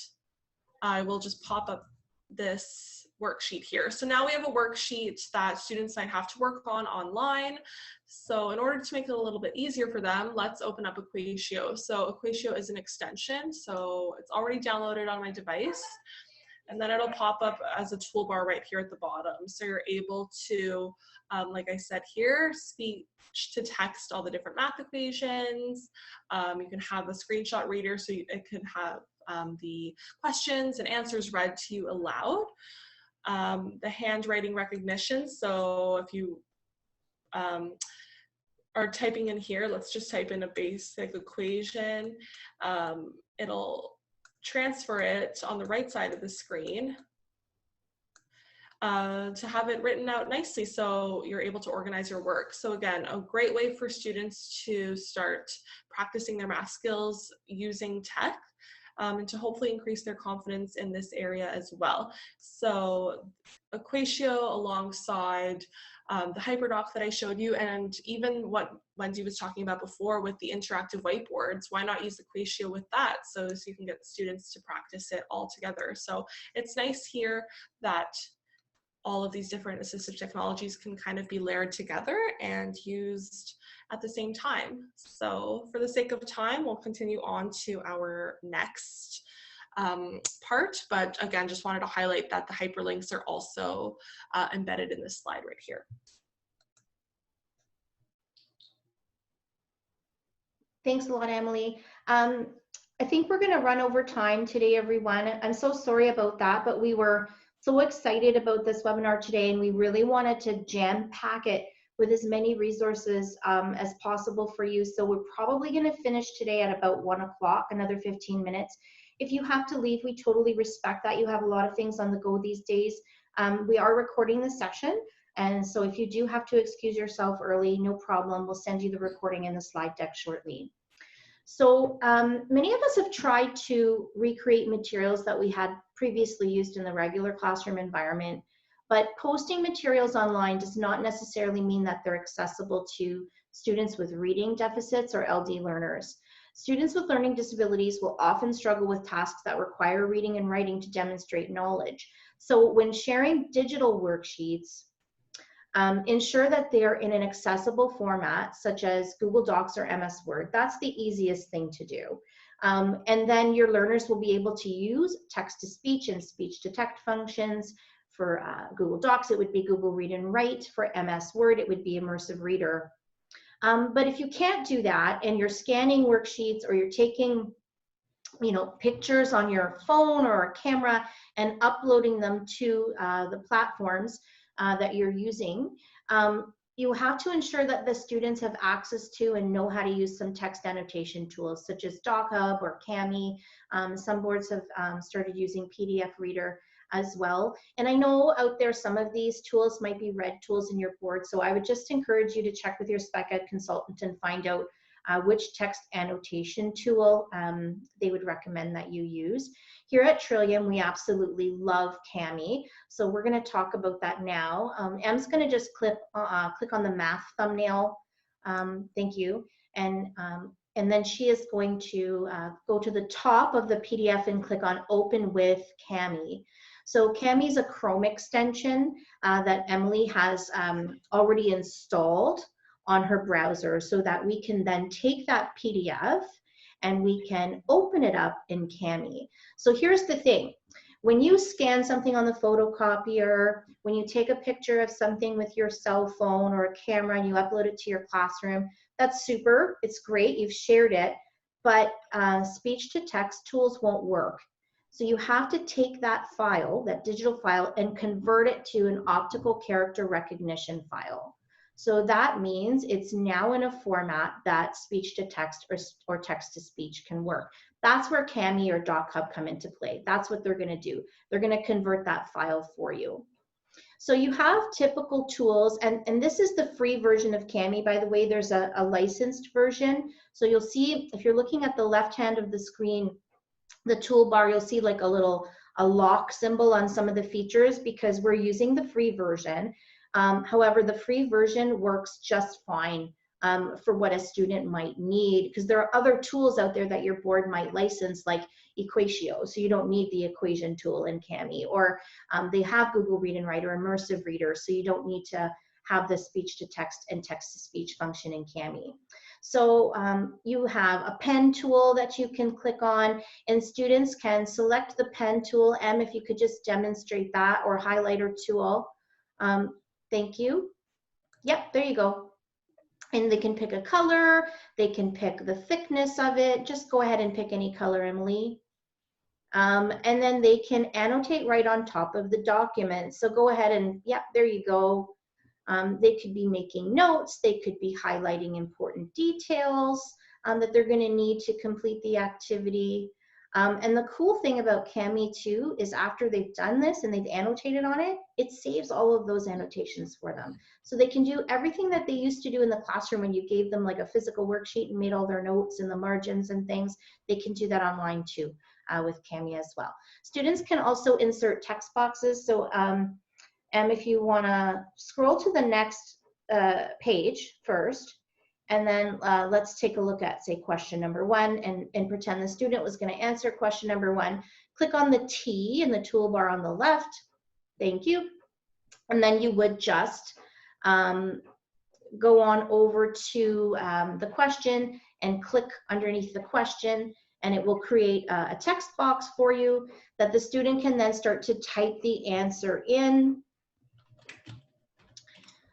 I will just pop up this worksheet here. So now we have a worksheet that students might have to work on online. So in order to make it a little bit easier for them, let's open up Equatio. So Equatio is an extension, so it's already downloaded on my device. And then it'll pop up as a toolbar right here at the bottom. So you're able to, like I said here, speech to text all the different math equations. You can have a screenshot reader, so it can have the questions and answers read to you aloud. The handwriting recognition, so if you are typing in here, let's just type in a basic equation, it'll transfer it on the right side of the screen to have it written out nicely so you're able to organize your work. So again, a great way for students to start practicing their math skills using tech. and to hopefully increase their confidence in this area as well. So Equatio alongside the Hyperdoc that I showed you, and even what Wendy was talking about before with the interactive whiteboards, why not use Equatio with that so you can get students to practice it all together. So it's nice here that all of these different assistive technologies can kind of be layered together and used at the same time. So for the sake of time, we'll continue on to our next part, but again, just wanted to highlight that the hyperlinks are also embedded in this slide right here. Thanks a lot, Emily. I think we're going to run over time today, everyone. I'm so sorry about that, but we were so excited about this webinar today, and we really wanted to jam pack it with as many resources as possible for you. So we're probably going to finish today at about 1 o'clock, another 15 minutes. If you have to leave, we totally respect that. You have a lot of things on the go these days. We are recording the session, and so if you do have to excuse yourself early, no problem. We'll send you the recording and the slide deck shortly. So many of us have tried to recreate materials that we had previously used in the regular classroom environment, but posting materials online does not necessarily mean that they're accessible to students with reading deficits or LD learners. Students with learning disabilities will often struggle with tasks that require reading and writing to demonstrate knowledge. So when sharing digital worksheets, ensure that they're in an accessible format, such as Google Docs or MS Word. That's the easiest thing to do. And then your learners will be able to use text-to-speech and speech-to-text functions. For Google Docs, it would be Google Read and Write. For MS Word, it would be Immersive Reader. But if you can't do that and you're scanning worksheets or you're taking pictures on your phone or a camera and uploading them to the platforms that you're using, you have to ensure that the students have access to and know how to use some text annotation tools such as DocHub or Cami. Some boards have started using PDF Reader as well. And I know out there some of these tools might be red tools in your board, so I would just encourage you to check with your spec ed consultant and find out which text annotation tool they would recommend that you use. Here at Trillium, we absolutely love Cami, so we're going to talk about that now. Em's going to just click on the math thumbnail. Thank you. And then she is going to go to the top of the PDF and click on Open with Cami. So Cami is a Chrome extension that Emily has already installed on her browser so that we can then take that PDF and we can open it up in Cami. So here's the thing. When you scan something on the photocopier, when you take a picture of something with your cell phone or a camera and you upload it to your classroom, that's super, it's great, you've shared it, but speech-to-text tools won't work. So you have to take that file, that digital file, and convert it to an optical character recognition file. So that means it's now in a format that speech-to-text or text-to-speech can work. That's where Cami or DocHub come into play. That's what they're going to do. They're going to convert that file for you. So you have typical tools, and this is the free version of Cami, by the way. There's a licensed version. So you'll see, if you're looking at the left hand of the screen, the toolbar, you'll see like a lock symbol on some of the features because we're using the free version. However, the free version works just fine for what a student might need, because there are other tools out there that your board might license, like Equatio, so you don't need the equation tool in Cami, or they have Google Read and Write or Immersive Reader, so you don't need to have the speech-to-text and text-to-speech function in Cami. So you have a pen tool that you can click on, and students can select the pen tool. Em, if you could just demonstrate that, or highlighter tool. Thank you. Yep, there you go. And they can pick a color, they can pick the thickness of it. Just go ahead and pick any color, Emily. And then they can annotate right on top of the document. So go ahead and, yep, there you go. They could be making notes, they could be highlighting important details that they're going to need to complete the activity. And the cool thing about Cami too is after they've done this and they've annotated on it, it saves all of those annotations for them. So they can do everything that they used to do in the classroom when you gave them like a physical worksheet and made all their notes and the margins and things. They can do that online too. with Cami as well. Students can also insert text boxes. So if you want to scroll to the next page first, and then let's take a look at, say, question number 1, and pretend the student was going to answer question number 1. Click on the T in the toolbar on the left. Thank you. And then you would just go on over to the question and click underneath the question, and it will create a text box for you that the student can then start to type the answer in.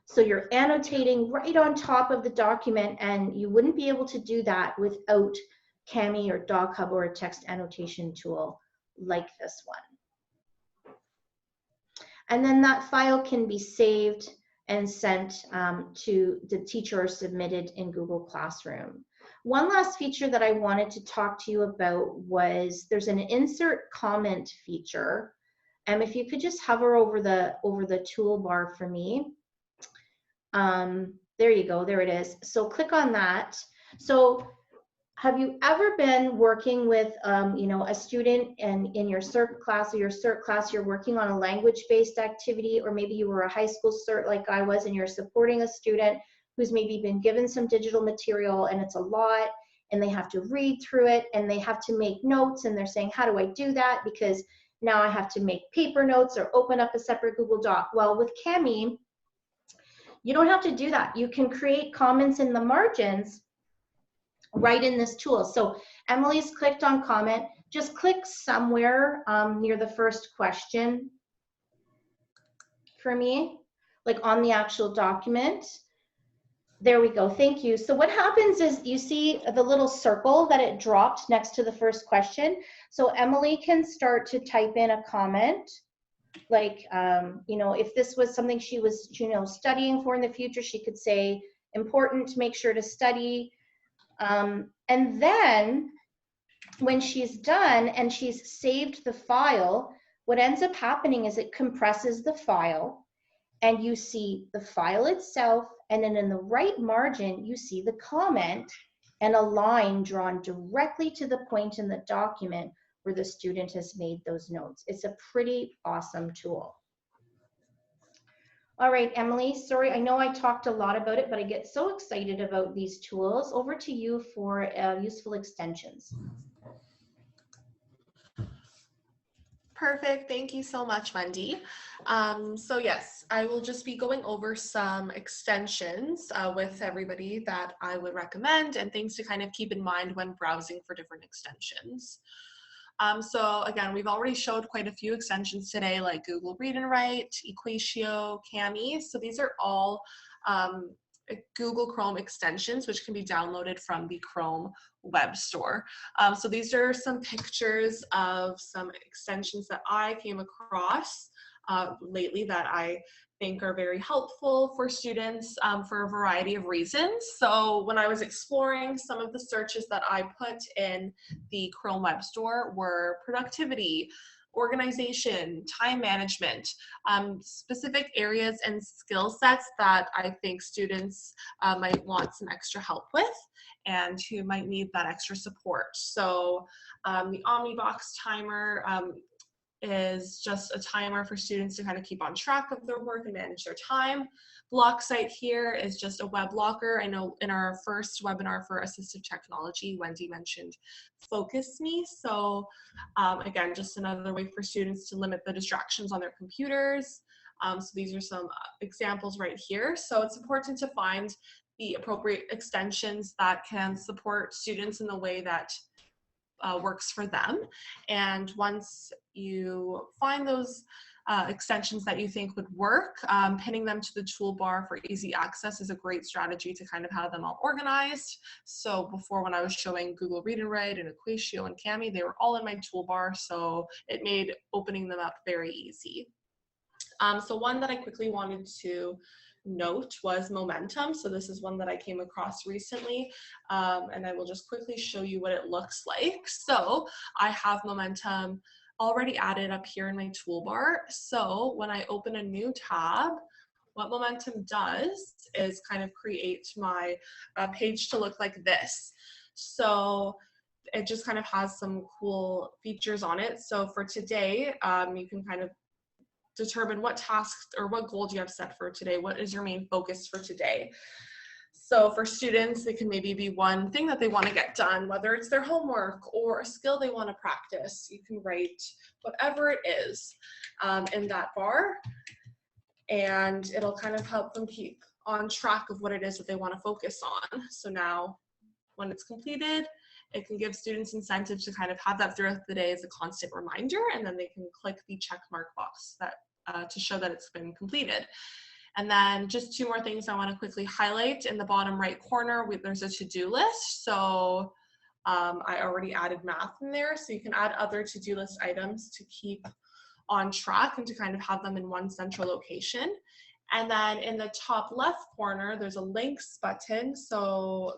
So you're annotating right on top of the document, and you wouldn't be able to do that without Cami or DocHub or a text annotation tool like this one. And then that file can be saved and sent to the teacher or submitted in Google Classroom. One last feature that I wanted to talk to you about was there's an insert comment feature. And if you could just hover over the toolbar for me. There you go, there it is. So click on that. So have you ever been working with a student in your CERT class, or your CERT class, you're working on a language-based activity, or maybe you were a high school CERT like I was, and you're supporting a student who's maybe been given some digital material and it's a lot, and they have to read through it and they have to make notes, and they're saying, how do I do that? Because now I have to make paper notes or open up a separate Google Doc. Well, with Cami, you don't have to do that. You can create comments in the margins right in this tool. So Emily's clicked on comment. Just click somewhere near the first question for me, like on the actual document. There we go, thank you. So what happens is you see the little circle that it dropped next to the first question. So Emily can start to type in a comment. Like, if this was something she was, studying for in the future, she could say, important, make sure to study. And then when she's done and she's saved the file, what ends up happening is it compresses the file, and you see the file itself, and then in the right margin, you see the comment and a line drawn directly to the point in the document where the student has made those notes. It's a pretty awesome tool. All right, Emily, sorry, I know I talked a lot about it, but I get so excited about these tools. Over to you for useful extensions. Perfect. Thank you so much, Wendy. So yes, I will just be going over some extensions with everybody that I would recommend, and things to kind of keep in mind when browsing for different extensions. So again, we've already showed quite a few extensions today, like Google Read and Write, Equatio, Cami. So these are all Google Chrome extensions, which can be downloaded from the Chrome web store. So these are some pictures of some extensions that I came across lately that I think are very helpful for students for a variety of reasons. So when I was exploring, some of the searches that I put in the Chrome web store were productivity, organization, time management, specific areas and skill sets that I think students might want some extra help with and who might need that extra support. So the Omnibox Timer is just a timer for students to kind of keep on track of their work and manage their time. Block Site here is just a web blocker. I know in our first webinar for assistive technology, Wendy mentioned Focus Me. So again, just another way for students to limit the distractions on their computers. So these are some examples right here. So it's important to find the appropriate extensions that can support students in the way that works for them. And once you find those extensions that you think would work, pinning them to the toolbar for easy access is a great strategy to kind of have them all organized. So before, when I was showing Google Read and Write and Equatio and Cami, they were all in my toolbar, so it made opening them up very easy. So one that I quickly wanted to note was momentum. So this is one that I came across recently, and I will just quickly show you what it looks like. So I have momentum already added up here in my toolbar. So when I open a new tab, what momentum does is kind of create my page to look like this. So it just kind of has some cool features on it. So for today, you can kind of determine what tasks or what goals you have set for today. What is your main focus for today? So for students, it can maybe be one thing that they want to get done, whether it's their homework or a skill they want to practice. You can write whatever it is in that bar, and it'll kind of help them keep on track of what it is that they want to focus on. So now when it's completed, it can give students incentive to kind of have that throughout the day as a constant reminder, and then they can click the check mark box that to show that it's been completed. And then just two more things I want to quickly highlight. In the bottom right corner, there's a to-do list. So I already added math in there, so you can add other to-do list items to keep on track and to kind of have them in one central location. And then in the top left corner, there's a links button. So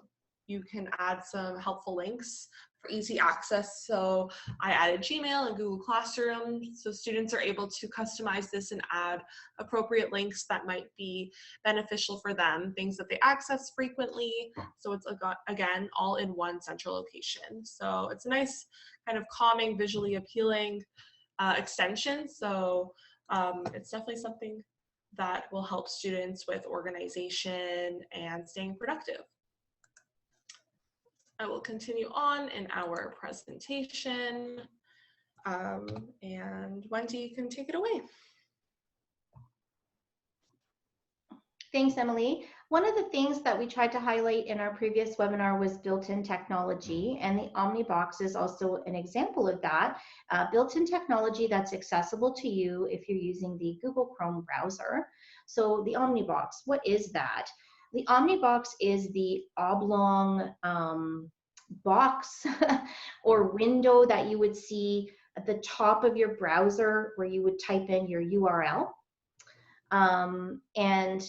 you can add some helpful links for easy access. So I added Gmail and Google Classroom, so students are able to customize this and add appropriate links that might be beneficial for them, things that they access frequently. So it's, again, all in one central location. So it's a nice kind of calming, visually appealing extension. So it's definitely something that will help students with organization and staying productive. I will continue on in our presentation, and Wendy can take it away. Thanks, Emily. One of the things that we tried to highlight in our previous webinar was built-in technology, and the Omnibox is also an example of that. Built-in technology that's accessible to you if you're using the Google Chrome browser. So the Omnibox, what is that? The Omnibox is the oblong box or window that you would see at the top of your browser where you would type in your URL. And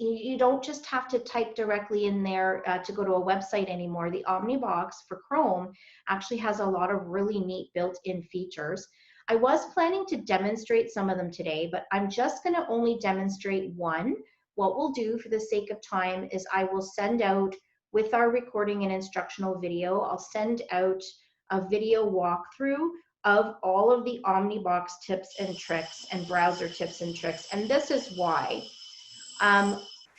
you don't just have to type directly in there to go to a website anymore. The Omnibox for Chrome actually has a lot of really neat built-in features. I was planning to demonstrate some of them today, but I'm just going to only demonstrate one. What we'll do for the sake of time is I will send out, with our recording and instructional video, I'll send out a video walkthrough of all of the Omnibox tips and tricks and browser tips and tricks. And this is why.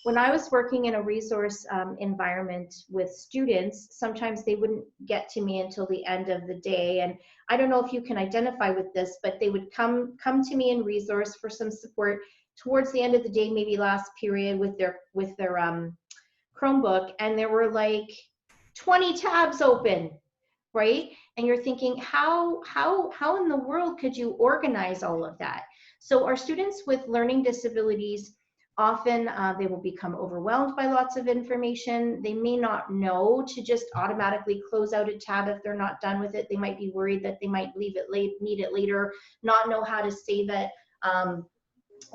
When I was working in a resource environment with students, sometimes they wouldn't get to me until the end of the day. And I don't know if you can identify with this, but they would come to me in resource for some support towards the end of the day, maybe last period with their Chromebook, and there were like 20 tabs open, right? And you're thinking, how in the world could you organize all of that? So our students with learning disabilities, often they will become overwhelmed by lots of information. They may not know to just automatically close out a tab if they're not done with it. They might be worried that they might leave it late, need it later, not know how to save it,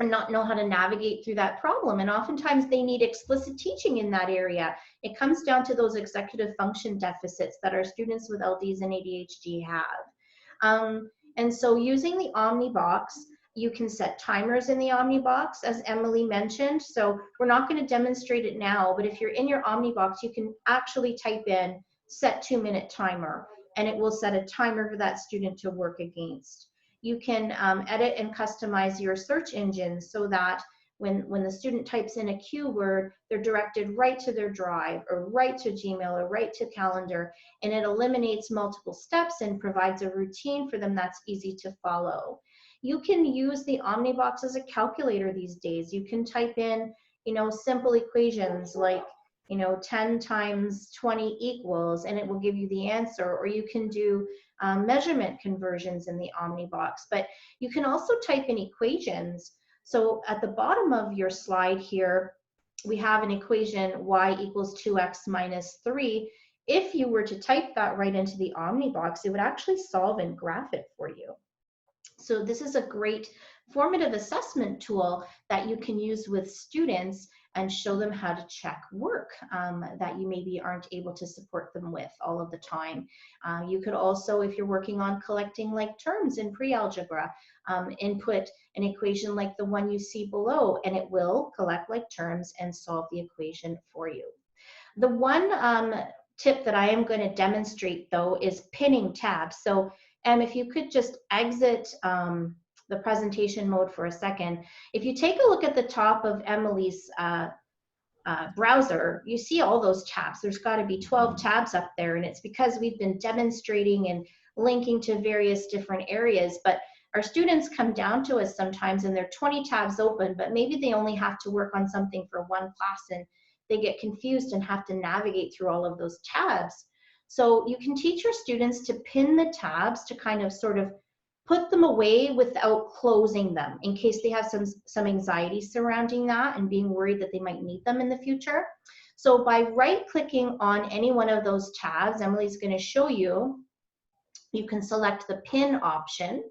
and not know how to navigate through that problem. And oftentimes they need explicit teaching in that area. It comes down to those executive function deficits that our students with LDs and ADHD have. And so using the Omnibox, you can set timers in the Omnibox, as Emily mentioned. So we're not going to demonstrate it now, but if you're in your Omnibox, you can actually type in set 2-minute timer, and it will set a timer for that student to work against. You can edit and customize your search engine so that when the student types in a keyword, they're directed right to their Drive or right to Gmail or right to Calendar, and it eliminates multiple steps and provides a routine for them that's easy to follow. You can use the Omnibox as a calculator these days. You can type in, simple equations like, 10 times 20 equals, and it will give you the answer. Or you can do measurement conversions in the Omnibox, but you can also type in equations. So at the bottom of your slide here, we have an equation y equals 2x minus 3. If you were to type that right into the Omnibox, it would actually solve and graph it for you. So this is a great formative assessment tool that you can use with students and show them how to check work that you maybe aren't able to support them with all of the time. You could also, if you're working on collecting like terms in pre-algebra, input an equation like the one you see below, and it will collect like terms and solve the equation for you. The one tip that I am going to demonstrate though is pinning tabs. So if you could just exit the presentation mode for a second. If you take a look at the top of Emily's browser, you see all those tabs. There's got to be 12 tabs up there, and it's because we've been demonstrating and linking to various different areas. But our students come down to us sometimes and there are 20 tabs open, but maybe they only have to work on something for one class and they get confused and have to navigate through all of those tabs. So you can teach your students to pin the tabs to kind of sort of put them away without closing them in case they have some anxiety surrounding that and being worried that they might need them in the future. So by right-clicking on any one of those tabs, Emily's going to show you, you can select the pin option.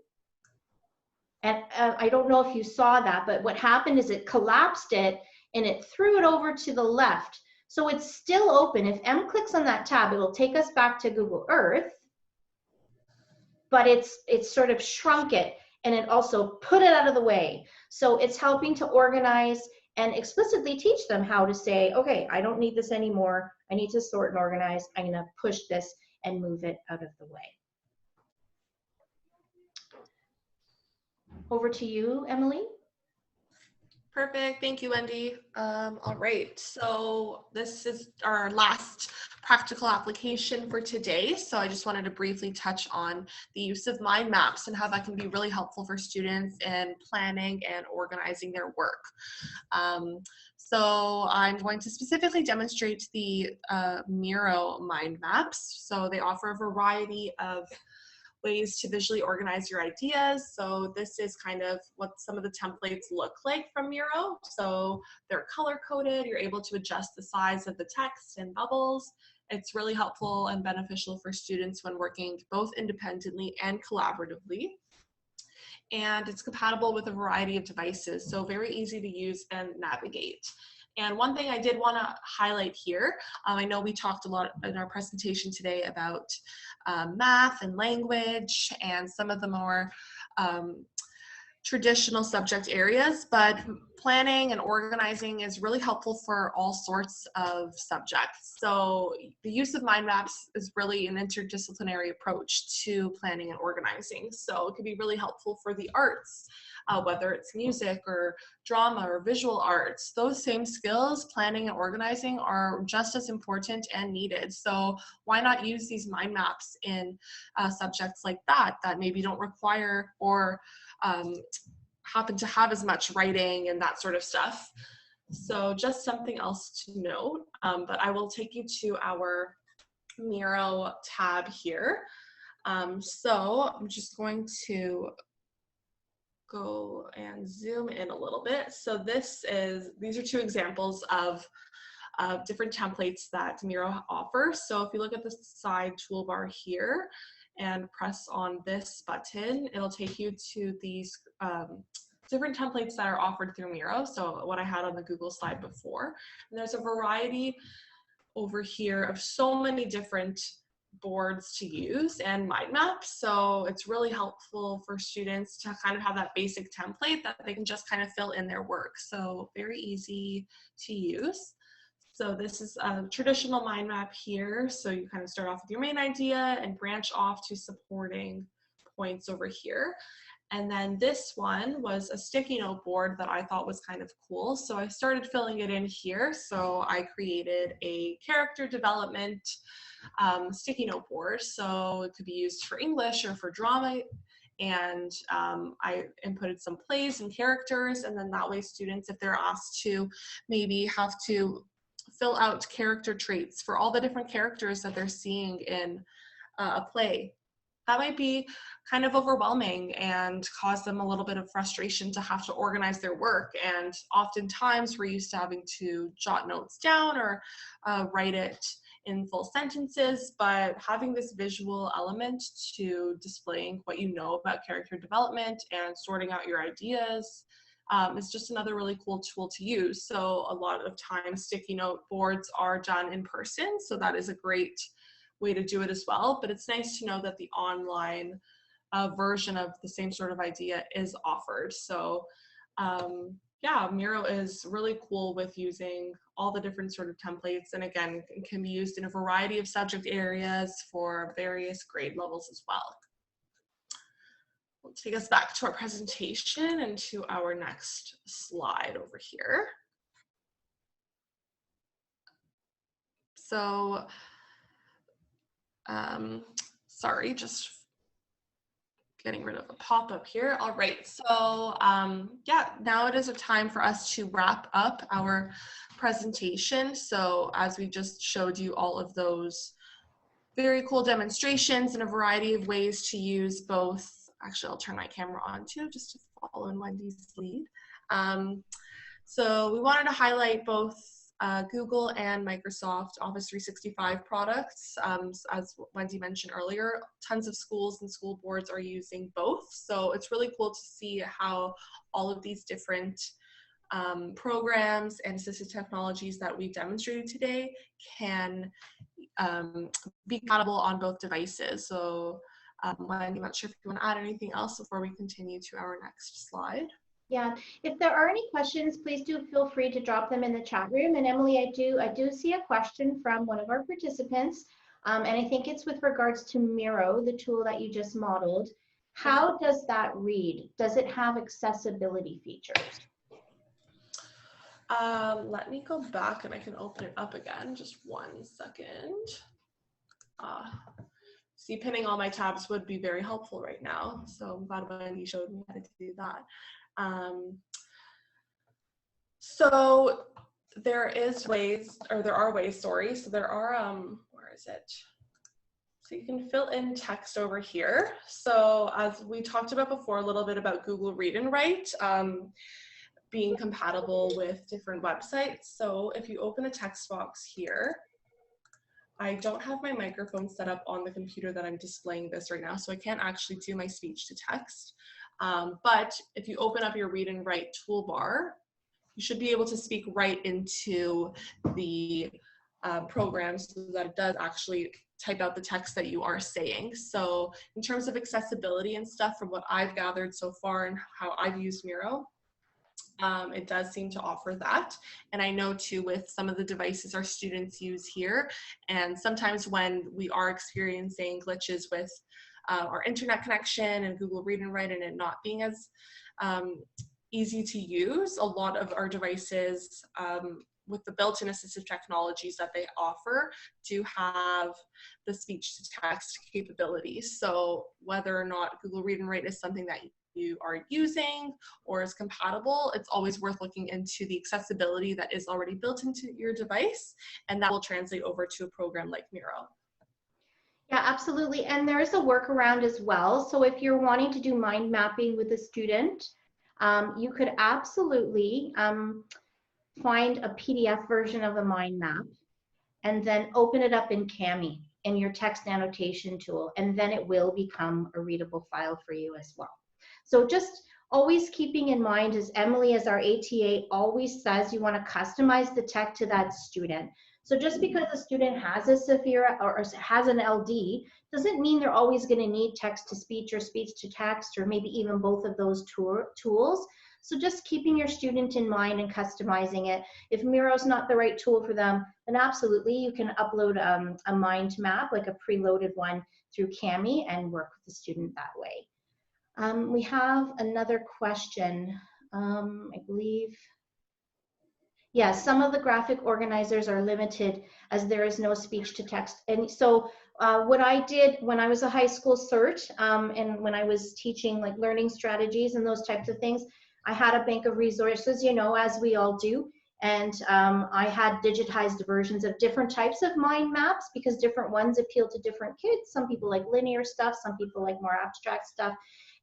And I don't know if you saw that, but what happened is it collapsed it and it threw it over to the left. So it's still open. If Em clicks on that tab, it will take us back to Google Earth, but it's sort of shrunk it and it also put it out of the way. So it's helping to organize and explicitly teach them how to say, okay, I don't need this anymore. I need to sort and organize. I'm gonna push this and move it out of the way. Over to you, Emily. Perfect. Thank you, Wendy. All right. So this is our last practical application for today. So I just wanted to briefly touch on the use of mind maps and how that can be really helpful for students in planning and organizing their work. So I'm going to specifically demonstrate the Miro mind maps. So they offer a variety of ways to visually organize your ideas. So this is kind of what some of the templates look like from Miro. So they're color coded. You're able to adjust the size of the text and bubbles. It's really helpful and beneficial for students when working both independently and collaboratively. And it's compatible with a variety of devices, so very easy to use and navigate. And one thing I did want to highlight here, I know we talked a lot in our presentation today about math and language and some of the more traditional subject areas, but planning and organizing is really helpful for all sorts of subjects. So the use of mind maps is really an interdisciplinary approach to planning and organizing. So it can be really helpful for the arts, whether it's music or drama or visual arts. Those same skills, planning and organizing, are just as important and needed. So why not use these mind maps in subjects like that maybe don't require or happen to have as much writing and that sort of stuff. So just something else to note, but I will take you to our Miro tab here. So I'm just going to go and zoom in a little bit. So these are two examples of different templates that Miro offers. So if you look at the side toolbar here and press on this button, it'll take you to these different templates that are offered through Miro. So what I had on the Google slide before. And there's a variety over here of so many different boards to use and mind maps. So it's really helpful for students to kind of have that basic template that they can just kind of fill in their work. So very easy to use. So this is a traditional mind map here. So you kind of start off with your main idea and branch off to supporting points over here. And then this one was a sticky note board that I thought was kind of cool. So I started filling it in here. So I created a character development sticky note board. So it could be used for English or for drama. And I inputted some plays and characters. And then that way students, if they're asked to maybe have to fill out character traits for all the different characters that they're seeing in a play, that might be kind of overwhelming and cause them a little bit of frustration to have to organize their work. And oftentimes we're used to having to jot notes down or write it in full sentences, but having this visual element to displaying what you know about character development and sorting out your ideas is just another really cool tool to use. So a lot of times sticky note boards are done in person, so that is a great way to do it as well. But it's nice to know that the online version of the same sort of idea is offered. So yeah, Miro is really cool with using all the different sort of templates. And again, it can be used in a variety of subject areas for various grade levels as well. We'll take us back to our presentation and to our next slide over here. So, sorry, just getting rid of a pop-up here. All right, so yeah, now it is a time for us to wrap up our presentation. So as we just showed you all of those very cool demonstrations and a variety of ways to use both, actually I'll turn my camera on too, just to follow in Wendy's lead. So we wanted to highlight both Google and Microsoft Office 365 products. As Wendy mentioned earlier, tons of schools and school boards are using both. So it's really cool to see how all of these different programs and assistive technologies that we demonstrated today can be compatible on both devices. So Wendy, I'm not sure if you want to add anything else before we continue to our next slide. Yeah, if there are any questions, please do feel free to drop them in the chat room. And Emily, I do see a question from one of our participants, and I think it's with regards to Miro, the tool that you just modeled. How does that read? Does it have accessibility features? Let me go back and I can open it up again. Just 1 second. See, pinning all my tabs would be very helpful right now. So I'm glad Wendy showed me how to do that. So there are ways, sorry. So there are, where is it? So you can fill in text over here. So as we talked about before, a little bit about Google Read and Write being compatible with different websites. So if you open a text box here, I don't have my microphone set up on the computer that I'm displaying this right now, so I can't actually do my speech to text. But if you open up your Read and Write toolbar, you should be able to speak right into the program so that it does actually type out the text that you are saying. So in terms of accessibility and stuff, from what I've gathered so far and how I've used Miro, it does seem to offer that. And I know too with some of the devices our students use here, and sometimes when we are experiencing glitches with our internet connection and Google Read and Write and it not being as easy to use, a lot of our devices with the built-in assistive technologies that they offer do have the speech to text capabilities. So whether or not Google Read and Write is something that you are using or is compatible, it's always worth looking into the accessibility that is already built into your device, and that will translate over to a program like Miro. Yeah, absolutely. And there is a workaround as well. So if you're wanting to do mind mapping with a student, you could absolutely find a PDF version of the mind map and then open it up in Cami in your text annotation tool, and then it will become a readable file for you as well. So just always keeping in mind, as Emily, as our ATA, always says, you want to customize the tech to that student. So just because a student has a severe or has an LD doesn't mean they're always going to need text to speech or speech to text, or maybe even both of those tools. So just keeping your student in mind and customizing it. If Miro's not the right tool for them, then absolutely you can upload a mind map, like a preloaded one, through Cami and work with the student that way. We have another question, I believe. Yeah, some of the graphic organizers are limited as there is no speech to text. And so what I did when I was a high school cert and when I was teaching like learning strategies and those types of things, I had a bank of resources, you know, as we all do. And I had digitized versions of different types of mind maps because different ones appeal to different kids. Some people like linear stuff, some people like more abstract stuff.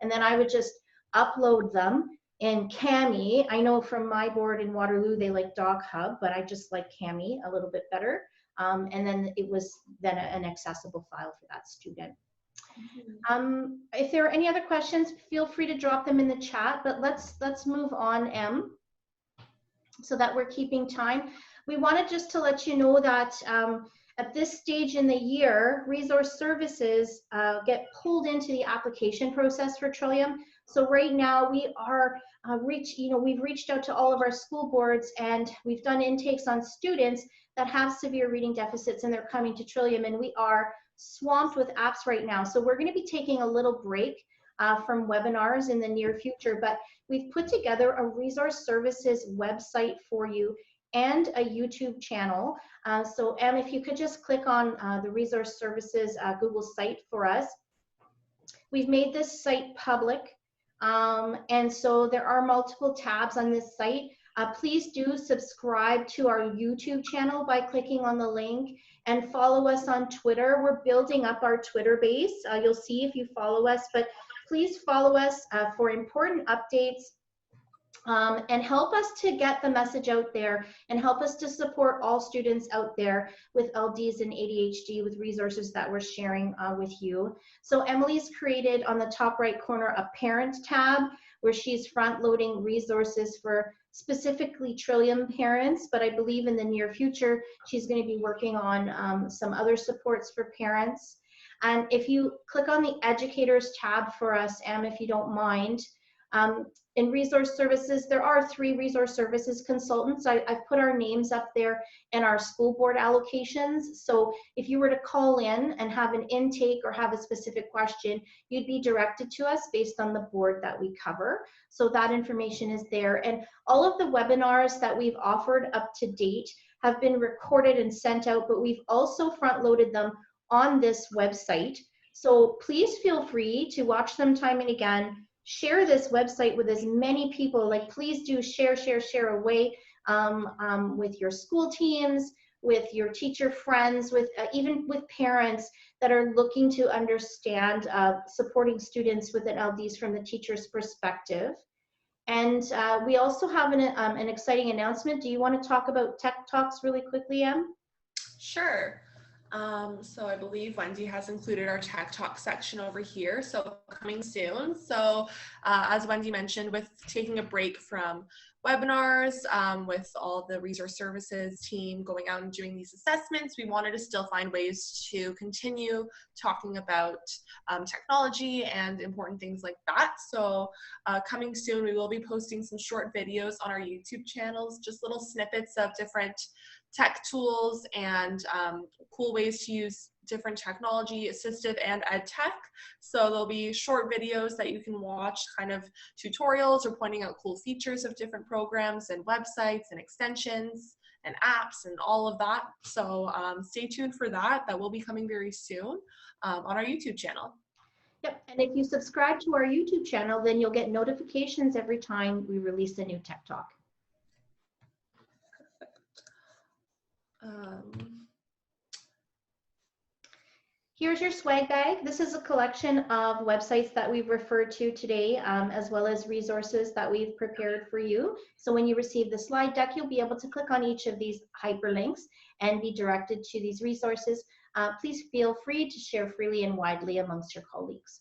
And then I would just upload them in Cami. I know from my board in Waterloo, they like Dog Hub, but I just like Cami a little bit better. And then it was then an accessible file for that student. If there are any other questions, feel free to drop them in the chat, but let's move on, Em, so that we're keeping time. We wanted just to let you know that at this stage in the year, resource services get pulled into the application process for Trillium. So right now we are we've reached out to all of our school boards and we've done intakes on students that have severe reading deficits and they're coming to Trillium, and we are swamped with apps right now. So we're going to be taking a little break from webinars in the near future, but we've put together a resource services website for you and a YouTube channel. So Em, if you could just click on the resource services Google site for us. We've made this site public, and so there are multiple tabs on this site. Please do subscribe to our YouTube channel by clicking on the link, and follow us on Twitter. We're building up our Twitter base. You'll see if you follow us, but please follow us for important updates. And help us to get the message out there and help us to support all students out there with LDs and ADHD with resources that we're sharing with you. So Emily's created on the top right corner a parent tab where she's front loading resources for specifically Trillium parents, but I believe in the near future she's going to be working on some other supports for parents. And if you click on the educators tab for us, Em, if you don't mind, in resource services, there are 3 resource services consultants. I've put our names up there in our school board allocations. So if you were to call in and have an intake or have a specific question, you'd be directed to us based on the board that we cover. So that information is there. And all of the webinars that we've offered up to date have been recorded and sent out, but we've also front loaded them on this website. So please feel free to watch them time and again. Share this website with as many people. Like, please do share away with your school teams, with your teacher friends, with even with parents that are looking to understand supporting students with an LDs from the teacher's perspective. And we also have an exciting announcement. Do you want to talk about Tech Talks really quickly, Em? Sure. So I believe Wendy has included our Tech Talk section over here, so coming soon. So as Wendy mentioned, with taking a break from webinars, with all the resource services team going out and doing these assessments, we wanted to still find ways to continue talking about technology and important things like that. So coming soon, we will be posting some short videos on our YouTube channels, just little snippets of different tech tools and cool ways to use different technology, assistive and ed tech. So there'll be short videos that you can watch, kind of tutorials or pointing out cool features of different programs and websites and extensions and apps and all of that. So stay tuned for that. That will be coming very soon on our YouTube channel. Yep, and if you subscribe to our YouTube channel, then you'll get notifications every time we release a new Tech Talk. Here's your swag bag. This is a collection of websites that we've referred to today, as well as resources that we've prepared for you. So when you receive the slide deck, you'll be able to click on each of these hyperlinks and be directed to these resources. Please feel free to share freely and widely amongst your colleagues.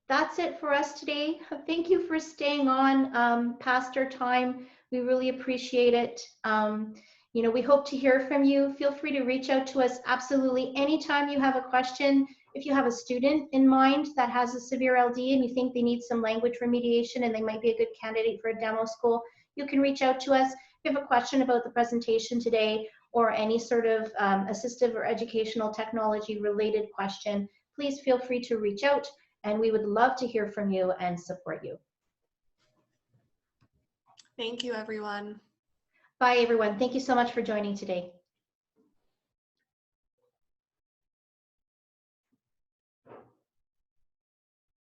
That's it for us today. Thank you for staying on past our time. We really appreciate it. You know, we hope to hear from you. Feel free to reach out to us absolutely anytime you have a question. If you have a student in mind that has a severe LD and you think they need some language remediation and they might be a good candidate for a demo school, you can reach out to us. If you have a question about the presentation today or any sort of assistive or educational technology related question, please feel free to reach out. And we would love to hear from you and support you. Thank you, everyone. Bye, everyone. Thank you so much for joining today.